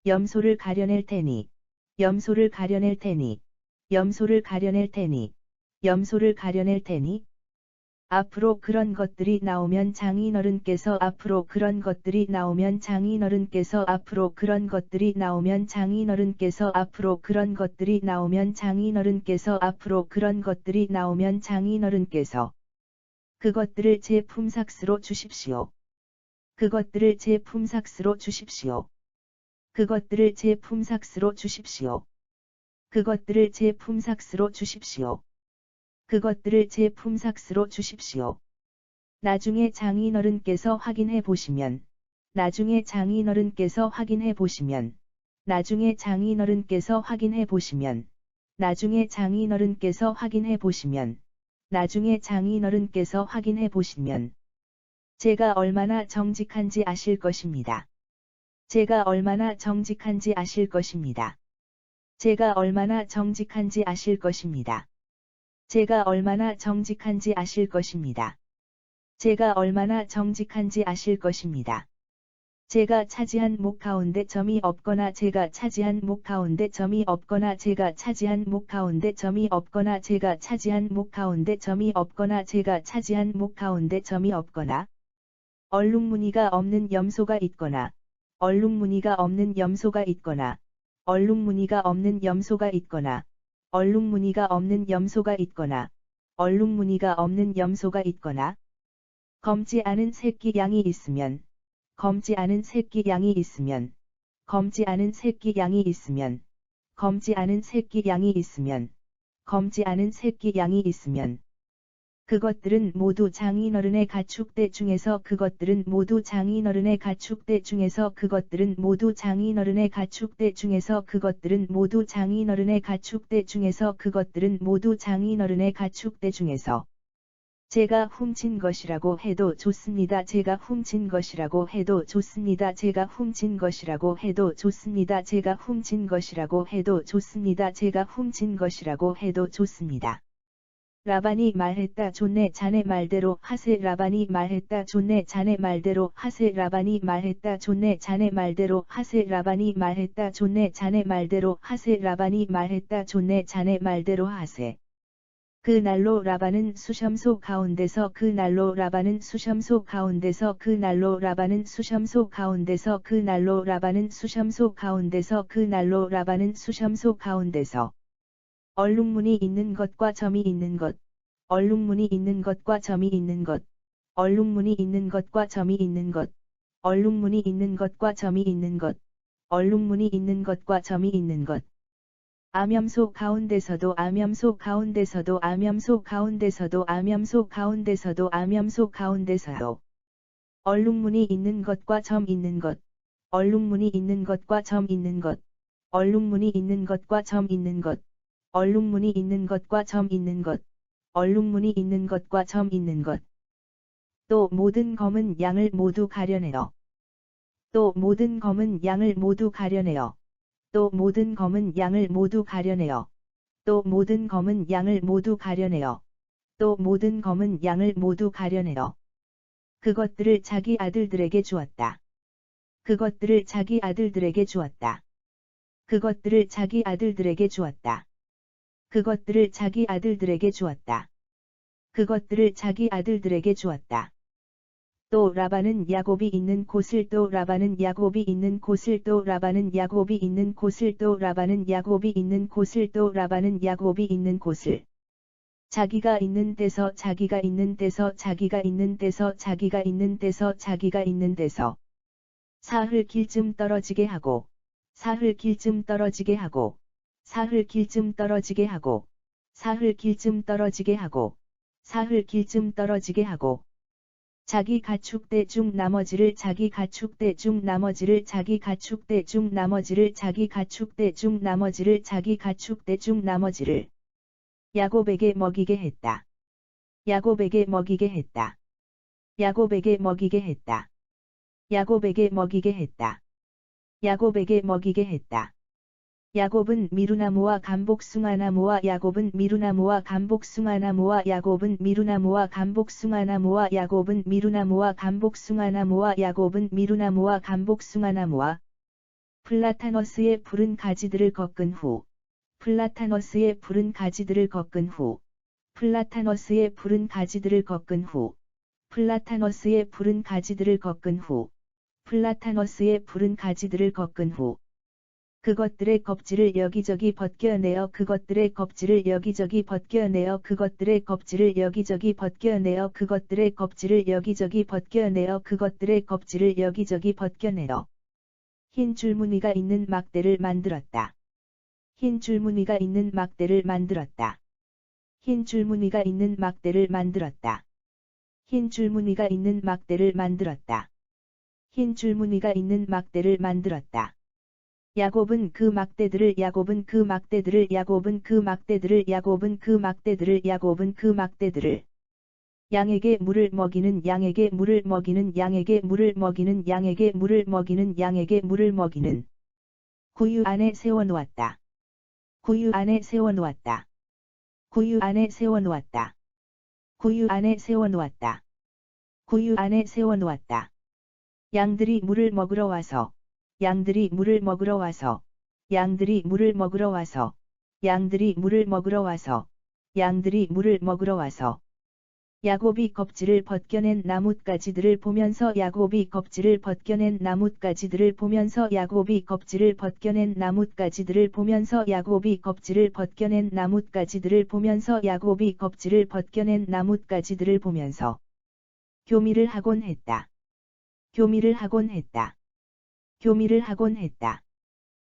Speaker 1: 염소를 가려낼 테니 염소를 가려낼 테니 염소를 가려낼 테니 염소를 가려낼 테니 앞으로 그런 것들이 나오면 장인어른께서 앞으로 그런 것들이 나오면 장인어른께서 앞으로 그런 것들이 나오면 장인어른께서 앞으로 그런 것들이 나오면 장인어른께서 앞으로 그런 것들이 나오면 장인어른께서 그것들을 제 품삯으로 주십시오. 그것들을 제 품삯으로 주십시오. 그것들을 제 품삯으로 주십시오. 그것들을 제 품삯으로 주십시오. 그것들을 제 품삯으로 주십시오. 나중에 장인어른께서 확인해 보시면, 나중에 장인어른께서 확인해 보시면, 나중에 장인어른께서 확인해 보시면, 나중에 장인어른께서 확인해 보시면, 나중에 장인어른께서 확인해 보시면, 제가 얼마나 정직한지 아실 것입니다. 제가 얼마나 정직한지 아실 것입니다. 제가 얼마나 정직한지 아실 것입니다. 제가 얼마나 정직한지 아실 것입니다. 제가 얼마나 정직한지 아실 것입니다. 제가 차지한 목 가운데 점이 없거나 제가 차지한 목 가운데 점이 없거나 제가 차지한 목 가운데 점이 없거나 제가 차지한 목 가운데 점이 없거나 제가 차지한 목 가운데 점이 없거나 얼룩무늬가 없는 염소가 있거나 얼룩무늬가 없는 염소가 있거나 얼룩무늬가 없는 염소가 있거나 얼룩무늬가 없는 염소가 있거나 얼룩무늬가 없는 염소가 있거나 검지 않은 새끼 양이 있으면 검지 않은 새끼 양이 있으면 검지 않은 새끼 양이 있으면 검지 않은 새끼 양이 있으면 검지 않은 새끼 양이 있으면 그것들은 모두 장인어른의 가축대 중에서 그것들은 모두 장인어른의 가축대 중에서 그것들은 모두 장인어른의 가축대 중에서 그것들은 모두 장인어른의 가축대 중에서 그것들은 모두 장인어른의 가축대 중에서 제가 훔친 것이라고 해도 좋습니다. 제가 훔친 것이라고 해도 좋습니다. 제가 훔친 것이라고 해도 좋습니다. 제가 훔친 것이라고 해도 좋습니다. 제가 훔친 것이라고 해도 좋습니다. 라반이 말했다. 좋네 자네 말대로 하세. 라반이 말했다. 좋네 자네 말대로 하세. 라반이 말했다. 좋네 자네 말대로 하세. 라반이 말했다. 좋네 자네 말대로 하세. 라반이 말했다. 좋네 자네 말대로 하세. 그날로 라반은 수염소 가운데서 그날로 라반은 수염소 가운데서 그날로 라반은 수염소 가운데서 그날로 라반은 수염소 가운데서 그날로 라반은 수염소 가운데서 얼룩무늬 있는 것과 점이 있는 것, 얼룩무늬 있는 것과 점이 있는 것, 얼룩무늬 있는 것과 점이 있는 것, 얼룩무늬 있는 것과 점이 있는 것, 얼룩무늬 있는 것과 점이 있는 것. 암염소 가운데서도 암염소 가운데서도 암염소 가운데서도 암염소 가운데서도 암염소 가운데서도 얼룩무늬 있는 것과 점 있는 것, 얼룩무늬 있는 것과 점 있는 것, 얼룩무늬 있는 것과 점 있는 것, 얼룩무늬 있는 것과 점 있는 것, 얼룩무늬 있는 것과 점 있는 것. 또 모든 검은 양을 모두 가려내어. 또 모든 검은 양을 모두 가려내어. 또 모든 검은 양을 모두 가려내어. 또 모든 검은 양을 모두 가려내어. 또 모든 검은 양을 모두 가려내어. 그것들을 자기 아들들에게 주었다. 그것들을 자기 아들들에게 주었다. 그것들을 자기 아들들에게 주었다. 그것들을 자기 아들들에게 주었다. 그것들을 자기 아들들에게 주었다. 또 라반은 야곱이 있는 곳을 또 라반은 야곱이 있는 곳을 또 라반은 야곱이 있는 곳을 또 라반은 야곱이 있는 곳을 또 라반은 야곱이 있는 곳을 자기가 있는 데서 자기가 있는 데서 자기가 있는 데서 자기가 있는 데서 자기가 있는 데서 사흘 길쯤 떨어지게 하고 사흘 길쯤 떨어지게 하고 사흘 길쯤 떨어지게 하고 사흘 길쯤 떨어지게 하고 사흘 길쯤 떨어지게 하고 자기 가축대 중 나머지를 자기 가축대 중 나머지를 자기 가축대 중 나머지를 자기 가축대 중 나머지를 자기 가축대 중 나머지를 야곱에게 먹이게 했다. 야곱에게 먹이게 했다. 야곱에게 먹이게 했다. 야곱에게 먹이게 했다. 야곱에게 먹이게 했다. 야곱은 미루나무와 감복숭아나무와 야곱은 미루나무와 감복숭아나무와 야곱은 미루나무와 감복숭아나무와 야곱은 미루나무와 감복숭아나무와 야곱은 미루나무와 감복숭아나무와 플라타너스의 푸른 가지들을 꺾은 후 플라타너스의 푸른 가지들을 꺾은 후 플라타너스의 푸른 가지들을 꺾은 후 플라타너스의 푸른 가지들을 꺾은 후 플라타너스의 푸른 가지들을 꺾은 후 그것들의 껍질을 여기저기 벗겨내어 그것들의 껍질을 여기저기 벗겨내어 그것들의 껍질을 여기저기 벗겨내어 그것들의 kop질을 여기저기 벗겨내어 그것들의 껍질을 여기저기 벗겨내어 흰 줄무늬가 있는 막대를 만들었다. 흰 줄무늬가 있는 막대를 만들었다. 흰 줄무늬가 있는 막대를 만들었다. 흰 줄무늬가 있는 막대를 만들었다. 흰 줄무늬가 있는 막대를 만들었다. 야곱은 그 막대들을 야곱은 그 막대들을 야곱은 그 막대들을 야곱은 그 막대들을 야곱은 그 막대들을 양에게 물을 먹이는 양에게 물을 먹이는 양에게 물을 먹이는 양에게 물을 먹이는 양에게 물을 먹이는 구유 안에 세워놓았다. 구유 안에 세워놓았다. 구유 안에 세워놓았다. 구유 안에 세워놓았다. 구유 안에 세워놓았다. 양들이 물을 먹으러 와서 양들이 물을 먹으러 와서 양들이 물을 먹으러 와서 양들이 물을 먹으러 와서 양들이 물을 먹으러 와서 야곱이 껍질을 벗겨낸 나뭇가지들을 보면서 야곱이 껍질을 벗겨낸 나뭇가지들을 보면서 야곱이 껍질을 벗겨낸 나뭇가지들을 보면서 야곱이 껍질을 벗겨낸 나뭇가지들을 보면서 야곱이 껍질을 벗겨낸 나뭇가지들을 보면서 교미를 하곤 했다. 교미를 하곤 했다. 교미를 하곤 했다.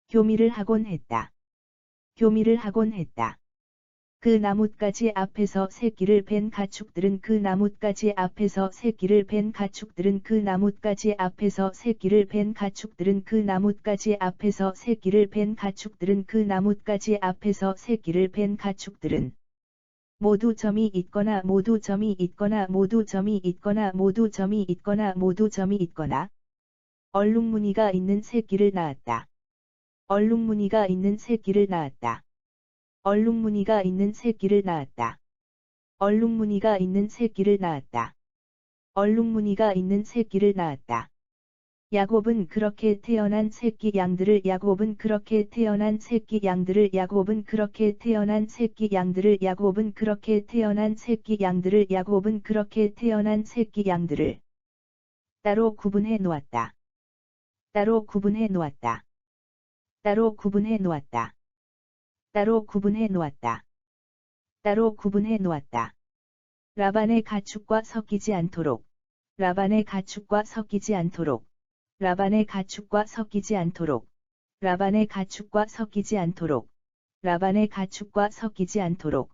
Speaker 1: 교미를 하곤 했다. 교미를 하곤 했다. 그 나뭇가지 앞에서 새끼를 뺀 가축들은 그 나뭇가지 앞에서 새끼를 뺀 가축들은 그 나뭇가지 앞에서 새끼를 뺀 가축들은 그 나뭇가지 앞에서 새끼를 뺀 가축들은 그 나뭇가지 앞에서 새끼를 뺀 가축들은 모두 점이 있거나 모두 점이 있거나 모두 점이 있거나 모두 점이 있거나 모두 점이 있거나 얼룩무늬가 있는 새끼를 낳았다. 얼룩무늬가 있는 새끼를 낳았다. 얼룩무늬가 있는 새끼를 낳았다. 얼룩무늬가 있는 새끼를 낳았다. 얼룩무늬가 있는 새끼를 낳았다. 야곱은 그렇게 태어난 새끼 양들을 야곱은 그렇게 태어난 새끼 양들을 야곱은 그렇게 태어난 새끼 양들을 야곱은 그렇게 태어난 새끼 양들을 야곱은 그렇게 태어난 새끼 양들을 따로 구분해 놓았다. 따로 구분해 놓았다. 따로 구분해 놓았다. 따로 구분해 놓았다. 따로 구분해 놓았다. 라반의 가축과 섞이지 않도록. 라반의 가축과 섞이지 않도록. 라반의 가축과 섞이지 않도록. 라반의 가축과 섞이지 않도록. 라반의 가축과 섞이지 않도록.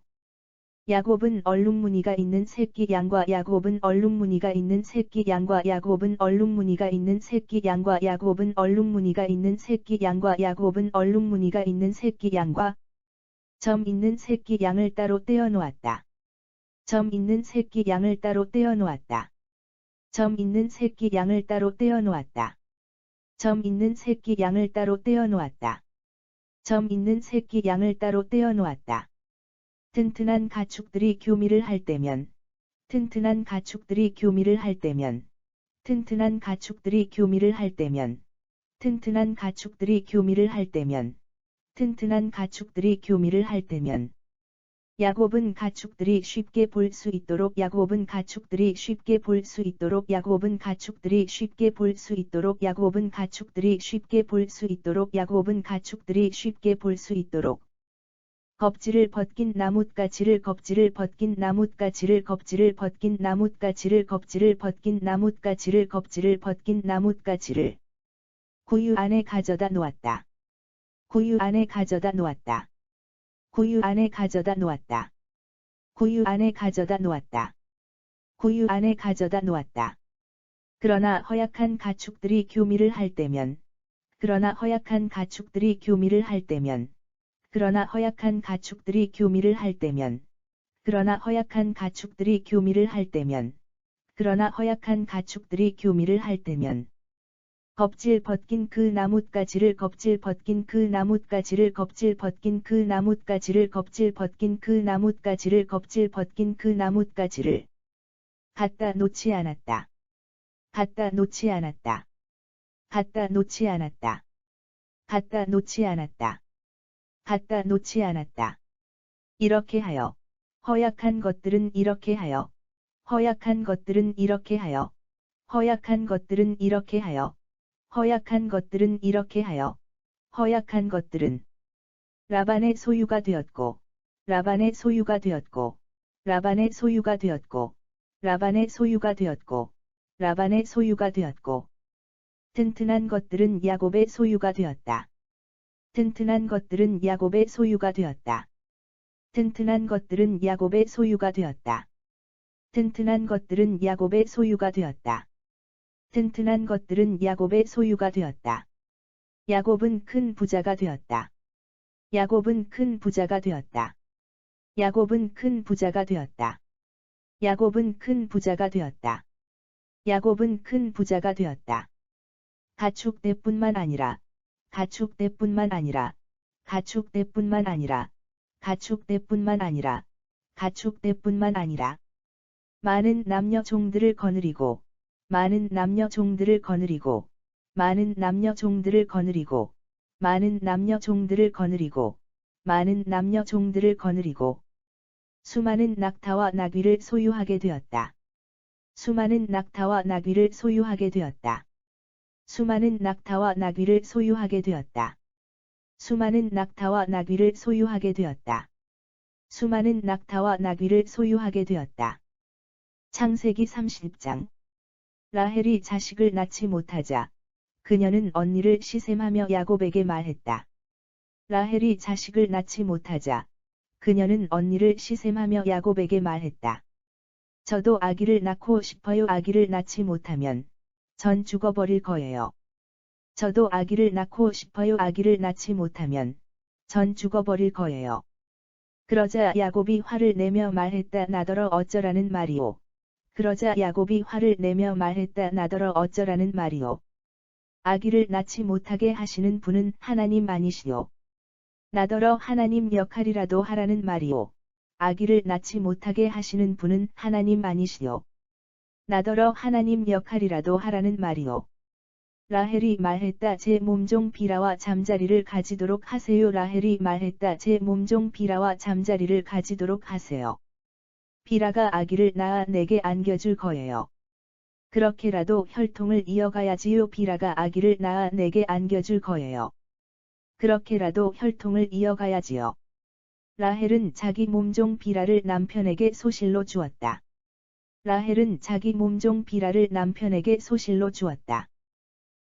Speaker 1: 야곱은 얼룩무늬가 있는 새끼 양과 야곱은 얼룩무늬가 있는 새끼 양과 야곱은 얼룩무늬가 있는 새끼 양과 야곱은 얼룩무늬가 있는 새끼 양과 야곱은 얼룩무늬가 있는 새끼 양과 점 있는 새끼 양을 따로 떼어 놓았다. 점 있는 새끼 양을 따로 떼어 놓았다. 점 있는 새끼 양을 따로 떼어 놓았다. 점 있는 새끼 양을 따로 떼어 놓았다. 점 있는 새끼 양을 따로 떼어 놓았다. 튼튼한 가축들이 교미를 할 때면 튼튼한 가축들이 교미를 할 때면 튼튼한 가축들이 교미를 할 때면 튼튼한 가축들이 교미를 할 때면 튼튼한 가축들이 교미를 할 때면 야곱은 가축들이 쉽게 볼 수 있도록 야곱은 가축들이 쉽게 볼 수 있도록 야곱은 가축들이 쉽게 볼 수 있도록 야곱은 가축들이 쉽게 볼 수 있도록 야곱은 가축들이 쉽게 볼 수 있도록 껍질을 벗긴 나뭇가지를 껍질을 벗긴 나뭇가지를 껍질을 벗긴 나뭇가지를 껍질을 벗긴 나뭇가지를 껍질을 벗긴 나뭇가지를 구유 안에 가져다 놓았다. 구유 안에 가져다 놓았다. 구유 안에 가져다 놓았다. 구유 안에 가져다 놓았다. 구유 안에 가져다 놓았다. 그러나 허약한 가축들이 교미를 할 때면 그러나 허약한 가축들이 교미를 할 때면 그러나 허약한 가축들이 교미를 할 때면 그러나 허약한 가축들이 교미를 할 때면 그러나 허약한 가축들이 교미를 할 때면 껍질 벗긴 그 나뭇가지를 껍질 벗긴 그 나뭇가지를 껍질 벗긴 그 나뭇가지를 껍질 벗긴 그 나뭇가지를 껍질 벗긴 그 나뭇가지를 갖다 놓지 않았다. 갖다 놓지 않았다. 갖다 놓지 않았다. 갖다 놓지 않았다. 갖다 놓지 않았다. 이렇게 하여 허약한 것들은 이렇게 하여 허약한 것들은 이렇게 하여 허약한 것들은 이렇게 하여 허약한 것들은 이렇게 하여 허약한 것들은 라반의 소유가 되었고 라반의 소유가 되었고 라반의 소유가 되었고 라반의 소유가 되었고 라반의 소유가 되었고 튼튼한 것들은 야곱의 소유가 되었다. 튼튼한 것들은 야곱의 소유가 되었다. 튼튼한 것들은 야곱의 소유가 되었다. 튼튼한 것들은 야곱의 소유가 되었다. 튼튼한 것들은 야곱의 소유가 되었다. 야곱은 큰 부자가 되었다. 야곱은 큰 부자가 되었다. 야곱은 큰 부자가 되었다. 야곱은 큰 부자가 되었다. 야곱은 큰 부자가 되었다. 가축대뿐만 아니라, 가축대뿐만 아니라, 가축대뿐만 아니라, 가축대뿐만 아니라, 가축대뿐만 아니라, 많은 남녀 종들을 거느리고, 많은 남녀 종들을 거느리고, 많은 남녀 종들을 거느리고, 많은 남녀 종들을 거느리고, 많은 남녀 종들을 거느리고, 수많은 낙타와 나귀를 소유하게 되었다. 수많은 낙타와 나귀를 소유하게 되었다. 수많은 낙타와 나귀를 소유하게 되었다. 수많은 낙타와 나귀를 소유하게 되었다. 수많은 낙타와 나귀를 소유하게 되었다. 창세기 30장. 라헬이 자식을 낳지 못하자 그녀는 언니를 시셈하며 야곱에게 말했다. 라헬이 자식을 낳지 못하자 그녀는 언니를 시셈하며 야곱에게 말했다. 저도 아기를 낳고 싶어요. 아기를 낳지 못하면 전 죽어버릴 거예요. 저도 아기를 낳고 싶어요. 아기를 낳지 못하면 전 죽어버릴 거예요. 그러자 야곱이 화를 내며 말했다. 나더러 어쩌라는 말이오. 그러자 야곱이 화를 내며 말했다. 나더러 어쩌라는 말이오. 아기를 낳지 못하게 하시는 분은 하나님 아니시오. 나더러 하나님 역할이라도 하라는 말이오. 아기를 낳지 못하게 하시는 분은 하나님 아니시오. 나더러 하나님 역할이라도 하라는 말이오. 라헬이 말했다. 제 몸종 비라와 잠자리를 가지도록 하세요. 라헬이 말했다. 제 몸종 비라와 잠자리를 가지도록 하세요. 비라가 아기를 낳아 내게 안겨줄 거예요. 그렇게라도 혈통을 이어가야지요. 비라가 아기를 낳아 내게 안겨줄 거예요. 그렇게라도 혈통을 이어가야지요. 라헬은 자기 몸종 비라를 남편에게 소실로 주었다. 라헬은 자기 몸종 비라를 남편에게 소실로 주었다.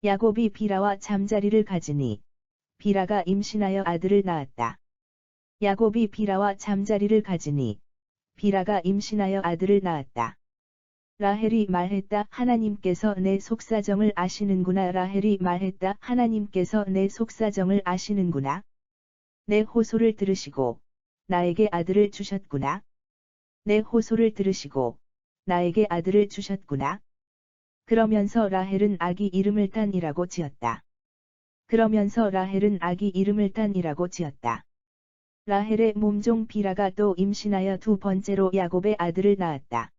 Speaker 1: 야곱이 비라와 잠자리를 가지니 비라가 임신하여 아들을 낳았다. 야곱이 비라와 잠자리를 가지니 비라가 임신하여 아들을 낳았다. 라헬이 말했다. 하나님께서 내 속사정을 아시는구나. 라헬이 말했다. 하나님께서 내 속사정을 아시는구나. 내 호소를 들으시고 나에게 아들을 주셨구나. 내 호소를 들으시고 나에게 아들을 주셨구나. 그러면서 라헬은 아기 이름을 단이라고 지었다. 그러면서 라헬은 아기 이름을 단이라고 지었다. 라헬의 몸종 비라가 또 임신하여 두 번째로 야곱의 아들을 낳았다.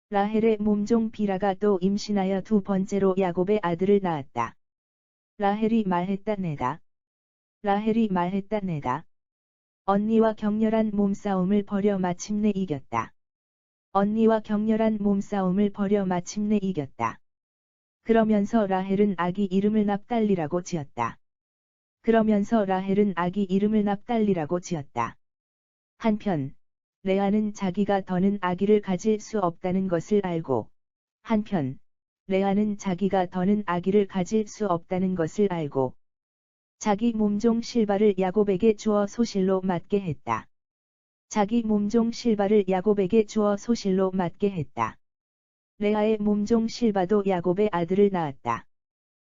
Speaker 1: 라헬의 몸종 비라가 또 임신하여 두 번째로 야곱의 아들을 낳았다. 라헬이 말했다. 내다. 라헬이 말했다. 내다. 언니와 격렬한 몸싸움을 벌여 마침내 이겼다. 언니와 격렬한 몸싸움을 벌여 마침내 이겼다. 그러면서 라헬은 아기 이름을 납달리라고 지었다. 그러면서 라헬은 아기 이름을 납달리라고 지었다. 한편 레아는 자기가 더는 아기를 가질 수 없다는 것을 알고 한편 레아는 자기가 더는 아기를 가질 수 없다는 것을 알고 자기 몸종 실바를 야곱에게 주어 소실로 맡게 했다. 자기 몸종 실바를 야곱에게 주어 소실로 맡게 했다. 레아의 몸종 실바도 야곱의 아들을 낳았다.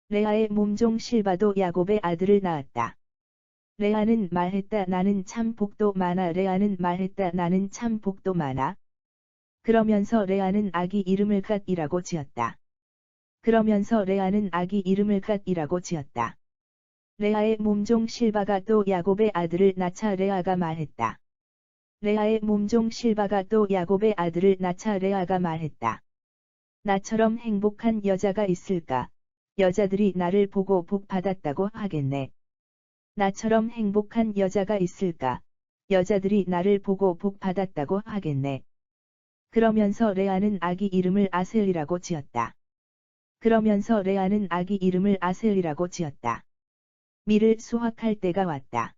Speaker 1: 레아의 몸종 실바도 야곱의 아들을 낳았다. 레아는 말했다. 나는 참 복도 많아. 레아는 말했다. 나는 참 복도 많아. 그러면서 레아는 아기 이름을 갓이라고 지었다. 그러면서 레아는 아기 이름을 갓이라고 지었다. 레아의 몸종 실바가 또 야곱의 아들을 낳자 레아가 말했다. 레아의 몸종 실바가 또 야곱의 아들을 낳자 레아가 말했다. 나처럼 행복한 여자가 있을까? 여자들이 나를 보고 복 받았다고 하겠네. 나처럼 행복한 여자가 있을까? 여자들이 나를 보고 복 받았다고 하겠네. 그러면서 레아는 아기 이름을 아셀이라고 지었다. 그러면서 레아는 아기 이름을 아셀이라고 지었다. 밀을 수확할 때가 왔다.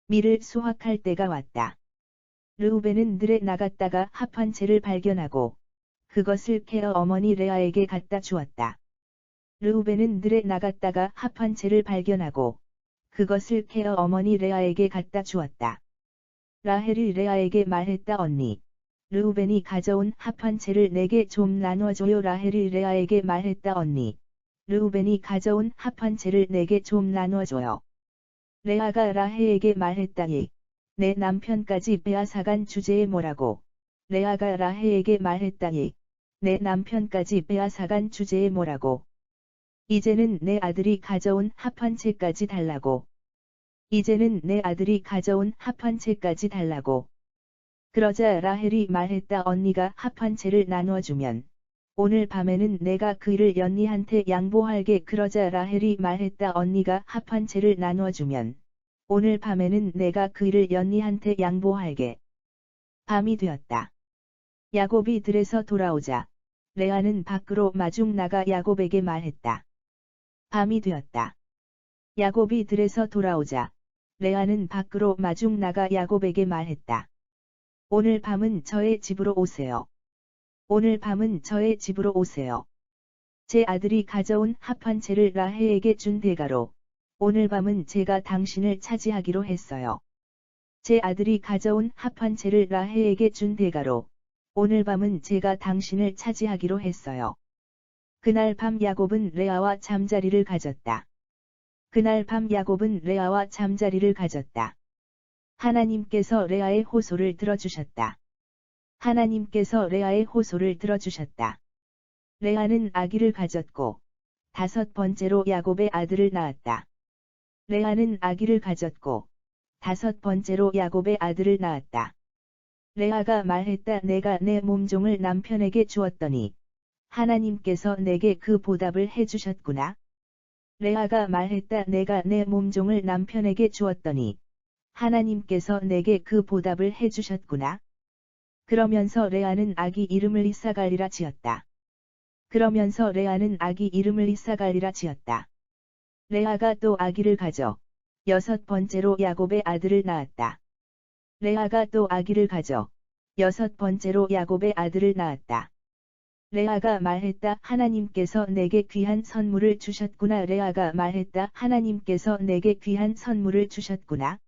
Speaker 1: 밀을 수확할 때가 왔다. 르우벤은 들에 나갔다가 합한 채를 발견하고 그것을 케어 어머니 레아에게 갖다 주었다. 르우벤은 들에 나갔다가 합한 채를 발견하고 그것을 케어 어머니 레아에게 갖다 주었다. 라헬이 레아에게 말했다. 언니, 르우벤이 가져온 합한 채를 내게 좀 나눠줘요. 라헬이 레아에게 말했다. 언니, 르우벤이 가져온 합한 채를 내게 좀 나눠줘요. 레아가 라헬에게 말했다. 내 남편까지 빼앗아간 주제에 뭐라고? 레아가 라헬에게 말했다. 내 남편까지 빼앗아간 주제에 뭐라고? 이제는 내 아들이 가져온 합한 채까지 달라고. 이제는 내 아들이 가져온 합한 채까지 달라고. 그러자 라헬이 말했다. 언니가 합한 채를 나눠주면 오늘 밤에는 내가 그 일을 언니한테 양보할게. 그러자 라헬이 말했다. 언니가 합한 채를 나눠주면 오늘 밤에는 내가 그 일을 언니한테 양보할게. 밤이 되었다. 야곱이 들에서 돌아오자 레아는 밖으로 마중 나가 야곱에게 말했다. 밤이 되었다. 야곱이 들에서 돌아오자 레아는 밖으로 마중 나가 야곱에게 말했다. 오늘 밤은 저의 집으로 오세요. 오늘 밤은 저의 집으로 오세요. 제 아들이 가져온 합한 채를 라헬에게 준 대가로 오늘 밤은 제가 당신을 차지하기로 했어요. 제 아들이 가져온 합한 채를 라헬에게 준 대가로 오늘 밤은 제가 당신을 차지하기로 했어요. 그날 밤 야곱은 레아와 잠자리를 가졌다. 그날 밤 야곱은 레아와 잠자리를 가졌다. 하나님께서 레아의 호소를 들어주셨다. 하나님께서 레아의 호소를 들어주셨다. 레아는 아기를 가졌고 5번째로 야곱의 아들을 낳았다. 레아는 아기를 가졌고 5번째로 야곱의 아들을 낳았다. 레아가 말했다. 내가 내 몸종을 남편에게 주었더니 하나님께서 내게 그 보답을 해주셨구나. 레아가 말했다. 내가 내 몸종을 남편에게 주었더니 하나님께서 내게 그 보답을 해주셨구나. 그러면서 레아는 아기 이름을 이사갈리라 지었다. 그러면서 레아는 아기 이름을 이사갈리라 지었다. 레아가 또 아기를 가져 6번째로 야곱의 아들을 낳았다. 레아가 또 아기를 가져 6번째로 야곱의 아들을 낳았다. 레아가 말했다. 하나님께서 내게 귀한 선물을 주셨구나. 레아가 말했다. 하나님께서 내게 귀한 선물을 주셨구나.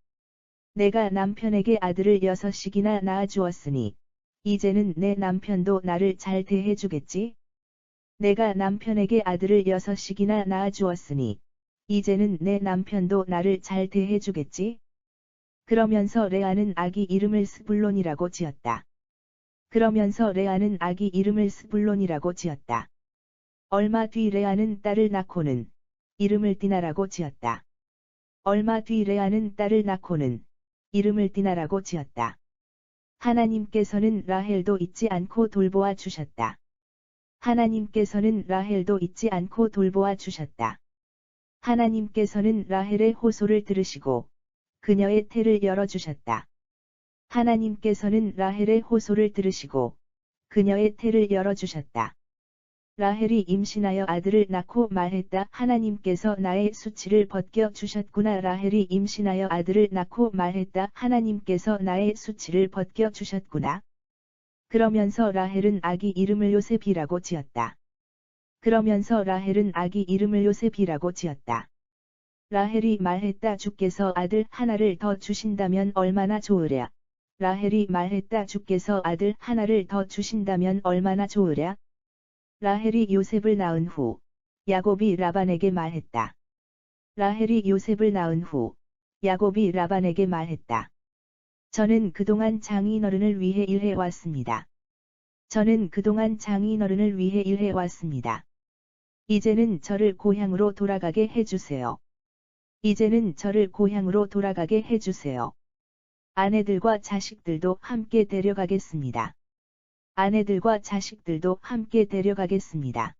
Speaker 1: 내가 남편에게 아들을 6이나 낳아주었으니 이제는 내 남편도 나를 잘 대해주겠지? 내가 남편에게 아들을 6이나 낳아주었으니 이제는 내 남편도 나를 잘 대해주겠지? 그러면서 레아는 아기 이름을 스불론이라고 지었다. 그러면서 레아는 아기 이름을 스불론이라고 지었다. 얼마 뒤 레아는 딸을 낳고는 이름을 디나라고 지었다. 얼마 뒤 레아는 딸을 낳고는 이름을 디나라고 지었다. 하나님께서는 라헬도 잊지 않고 돌보아 주셨다. 하나님께서는 라헬도 잊지 않고 돌보아 주셨다. 하나님께서는 라헬의 호소를 들으시고 그녀의 태를 열어주셨다. 하나님께서는 라헬의 호소를 들으시고 그녀의 태를 열어주셨다. 라헬이 임신하여 아들을 낳고 말했다. 하나님께서 나의 수치를 벗겨 주셨구나. 라헬이 임신하여 아들을 낳고 말했다. 하나님께서 나의 수치를 벗겨 주셨구나. 그러면서 라헬은 아기 이름을 요셉이라고 지었다. 그러면서 라헬은 아기 이름을 요셉이라고 지었다. 라헬이 말했다. 주께서 아들 하나를 더 주신다면 얼마나 좋으랴. 라헬이 말했다. 주께서 아들 하나를 더 주신다면 얼마나 좋으랴. 라헬이 요셉을 낳은 후 야곱이 라반에게 말했다. 라헬이 요셉을 낳은 후 야곱이 라반에게 말했다. 저는 그동안 장인어른을 위해 일해 왔습니다. 저는 그동안 장인어른을 위해 일해 왔습니다. 이제는 저를 고향으로 돌아가게 해주세요. 이제는 저를 고향으로 돌아가게 해주세요. 아내들과 자식들도 함께 데려가겠습니다. 아내들과 자식들도 함께 데려가겠습니다.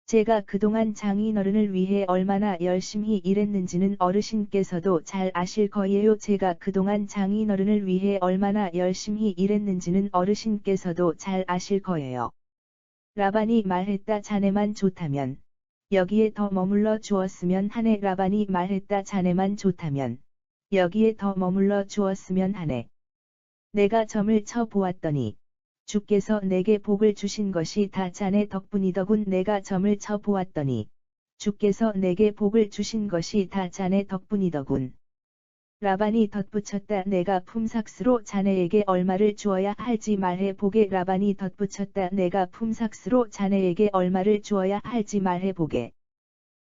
Speaker 1: 제가 그동안 장인어른을 위해 얼마나 열심히 일했는지는 어르신께서도 잘 아실 거예요. 제가 그동안 장인어른을 위해 얼마나 열심히 일했는지는 어르신께서도 잘 아실 거예요. 라반이 말했다. 자네만 좋다면 여기에 더 머물러 주었으면 하네. 라반이 말했다. 자네만 좋다면 여기에 더 머물러 주었으면 하네. 내가 점을 쳐 보았더니 주께서 내게 복을 주신 것이 다 자네 덕분이더군. 내가 점을 쳐 보았더니 주께서 내게 복을 주신 것이 다 자네 덕분이더군. 라반이 덧붙였다. 내가 품삯으로 자네에게 얼마를 주어야 할지 말해 보게. 라반이 덧붙였다. 내가 품삯으로 자네에게 얼마를 주어야 할지 말해 보게.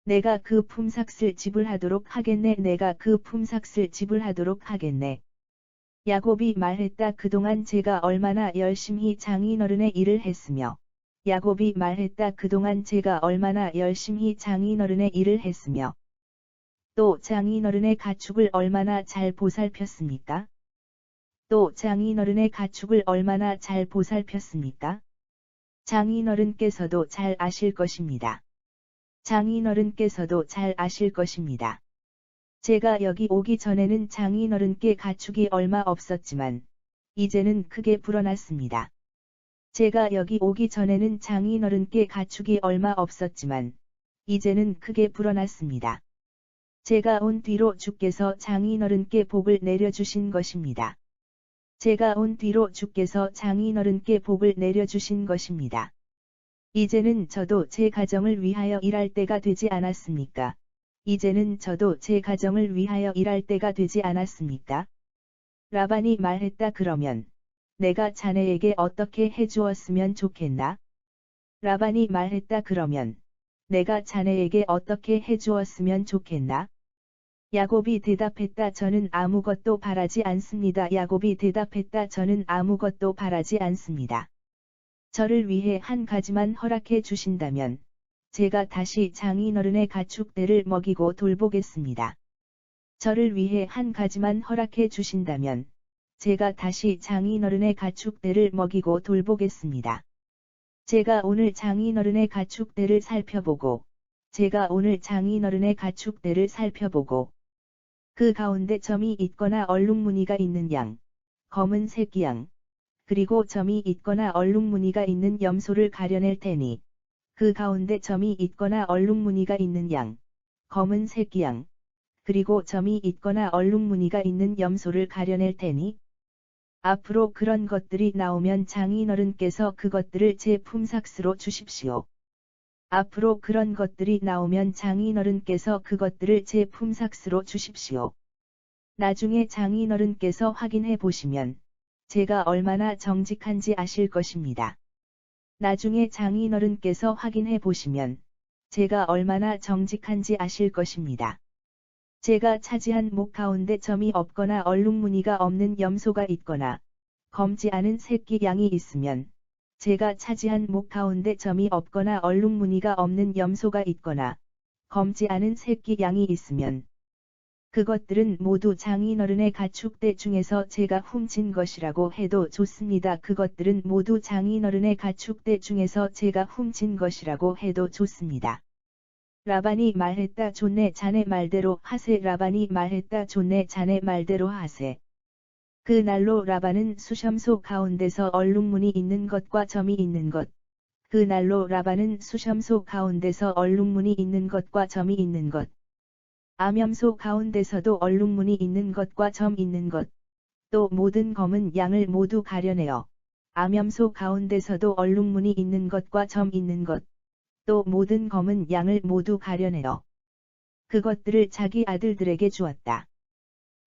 Speaker 1: 내가 그 품삯을 지불하도록 하겠네. 내가 그 품삯을 지불하도록 하겠네. 야곱이 말했다. 그동안 제가 얼마나 열심히 장인어른의 일을 했으며. 야곱이 말했다. 그동안 제가 얼마나 열심히 장인어른의 일을 했으며. 또 장인어른의 가축을 얼마나 잘 보살폈습니까? 또 장인어른의 가축을 얼마나 잘 보살폈습니까? 장인어른께서도 잘 아실 것입니다. 장인어른께서도 잘 아실 것입니다. 제가 여기 오기 전에는 장인어른께 가축이 얼마 없었지만, 이제는 크게 불어났습니다. 제가 여기 오기 전에는 장인어른께 가축이 얼마 없었지만, 이제는 크게 불어났습니다. 제가 온 뒤로 주께서 장인어른께 복을 내려주신 것입니다. 제가 온 뒤로 주께서 장인어른께 복을 내려주신 것입니다. 이제는 저도 제 가정을 위하여 일할 때가 되지 않았습니까? 이제는 저도 제 가정을 위하여 일할 때가 되지 않았습니까? 라반이 말했다. 그러면 내가 자네에게 어떻게 해주었으면 좋겠나? 라반이 말했다. 그러면 내가 자네에게 어떻게 해주었으면 좋겠나? 야곱이 대답했다. 저는 아무것도 바라지 않습니다. 야곱이 대답했다. 저는 아무것도 바라지 않습니다. 저를 위해 한 가지만 허락해 주신다면 제가 다시 장인어른의 가축들을 먹이고 돌보겠습니다. 저를 위해 한 가지만 허락해 주신다면 제가 다시 장인어른의 가축들을 먹이고 돌보겠습니다. 제가 오늘 장인어른의 가축들을 살펴보고 제가 오늘 장인어른의 가축들을 살펴보고 그 가운데 점이 있거나 얼룩무늬가 있는 양, 검은 새끼 양, 그리고 점이 있거나 얼룩무늬가 있는 염소를 가려낼 테니 그 가운데 점이 있거나 얼룩무늬가 있는 양, 검은 새끼 양, 그리고 점이 있거나 얼룩무늬가 있는 염소를 가려낼 테니 앞으로 그런 것들이 나오면 장인어른께서 그것들을 제 품삯으로 주십시오. 앞으로 그런 것들이 나오면 장인어른께서 그것들을 제 품삯으로 주십시오. 나중에 장인어른께서 확인해 보시면 제가 얼마나 정직한지 아실 것입니다. 나중에 장인어른께서 확인해 보시면 제가 얼마나 정직한지 아실 것입니다. 제가 차지한 목 가운데 점이 없거나 얼룩무늬가 없는 염소가 있거나 검지 않은 새끼 양이 있으면 제가 차지한 목 가운데 점이 없거나 얼룩무늬가 없는 염소가 있거나 검지 않은 새끼 양이 있으면 그것들은 모두 장인어른의 가축대 중에서 제가 훔친 것이라고 해도 좋습니다. 그것들은 모두 장인어른의 가축대 중에서 제가 훔친 것이라고 해도 좋습니다. 라반이 말했다. 좋네 자네 말대로 하세. 라반이 말했다. 좋네 자네 말대로 하세. 그 날로 라반은 수염소 가운데서 얼룩무늬 있는 것과 점이 있는 것. 그 날로 라반은 수염소 가운데서 얼룩무늬 있는 것과 점이 있는 것. 암염소 가운데서도 얼룩무늬 있는 것과 점 있는 것. 또 모든 검은 양을 모두 가려내어 암염소 가운데서도 얼룩무늬 있는 것과 점 있는 것. 또 모든 검은 양을 모두 가려내어 그것들을 자기 아들들에게 주었다.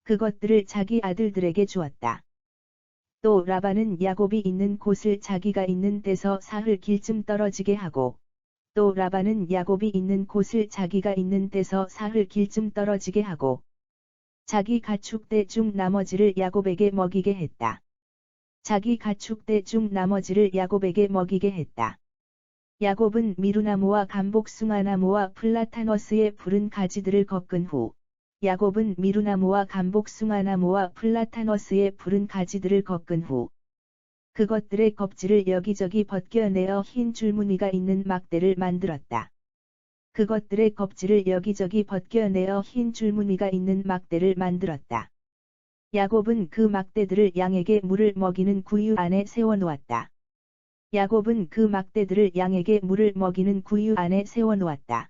Speaker 1: 그것들을 자기 아들들에게 주었다. 또 라반은 야곱이 있는 곳을 자기가 있는 데서 사흘 길쯤 떨어지게 하고 또 라반은 야곱이 있는 곳을 자기가 있는 데서 사흘 길쯤 떨어지게 하고 자기 가축대 중 나머지를 야곱에게 먹이게 했다. 자기 가축대 중 나머지를 야곱에게 먹이게 했다. 야곱은 미루나무와 감복숭아나무와 플라타너스의 푸른 가지들을 꺾은 후 야곱은 미루나무와 감복숭아나무와 플라타너스의 푸른 가지들을 꺾은 후 그것들의 껍질을 여기저기 벗겨내어 흰 줄무늬가 있는 막대를 만들었다. 그것들의 껍질을 여기저기 벗겨내어 흰 줄무늬가 있는 막대를 만들었다. 야곱은 그 막대들을 양에게 물을 먹이는 구유 안에 세워놓았다. 야곱은 그 막대들을 양에게 물을 먹이는 구유 안에 세워놓았다.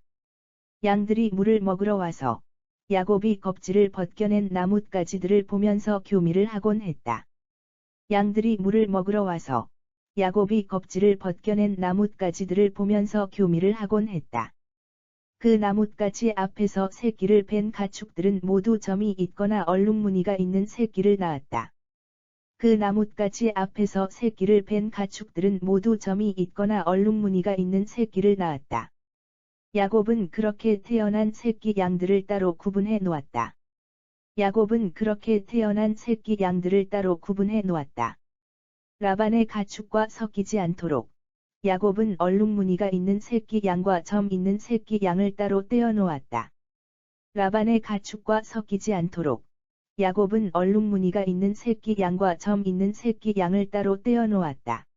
Speaker 1: 양들이 물을 먹으러 와서 야곱이 껍질을 벗겨낸 나뭇가지들을 보면서 교미를 하곤 했다. 양들이 물을 먹으러 와서 야곱이 껍질을 벗겨낸 나뭇가지들을 보면서 교미를 하곤 했다. 그 나뭇가지 앞에서 새끼를 뺀 가축들은 모두 점이 있거나 얼룩무늬가 있는 새끼를 낳았다. 그 나뭇가지 앞에서 새끼를 뺀 가축들은 모두 점이 있거나 얼룩무늬가 있는 새끼를 낳았다. 야곱은 그렇게 태어난 새끼 양들을 따로 구분해 놓았다. 야곱은 그렇게 태어난 새끼 양들을 따로 구분해 놓았다. 라반의 가축과 섞이지 않도록 야곱은 얼룩무늬가 있는 새끼 양과 점 있는 새끼 양을 따로 떼어 놓았다. 라반의 가축과 섞이지 않도록 야곱은 얼룩무늬가 있는 새끼 양과 점 있는 새끼 양을 따로 떼어 놓았다.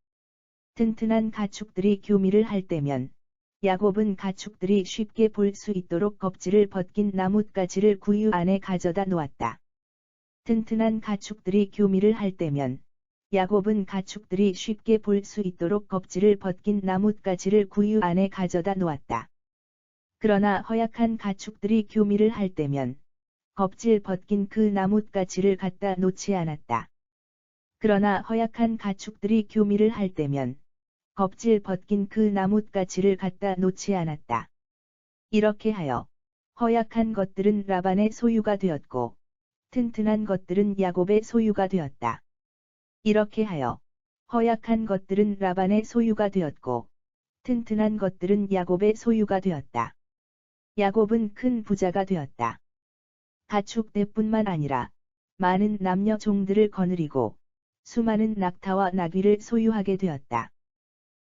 Speaker 1: 튼튼한 가축들이 교미를 할 때면 야곱은 가축들이 쉽게 볼 수 있도록 껍질을 벗긴 나뭇가지를 구유 안에 가져다 놓았다. 튼튼한 가축들이 교미를 할 때면 야곱은 가축들이 쉽게 볼 수 있도록 껍질을 벗긴 나뭇가지를 구유 안에 가져다 놓았다. 그러나 허약한 가축들이 교미를 할 때면 껍질 벗긴 그 나뭇가지를 갖다 놓지 않았다. 그러나 허약한 가축들이 교미를 할 때면 껍질 벗긴 그 나뭇가지를 갖다 놓지 않았다. 이렇게 하여 허약한 것들은 라반의 소유가 되었고 튼튼한 것들은 야곱의 소유가 되었다. 이렇게 하여 허약한 것들은 라반의 소유가 되었고 튼튼한 것들은 야곱의 소유가 되었다. 야곱은 큰 부자가 되었다. 가축대뿐만 아니라 많은 남녀 종들을 거느리고 수많은 낙타와 나귀를 소유하게 되었다.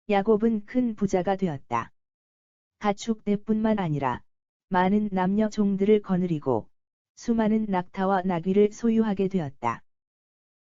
Speaker 1: 야곱은 큰 부자가 되었다. 가축대뿐만 아니라 많은 남녀 종들을 거느리고 수많은 낙타와 나귀를 소유하게 되었다.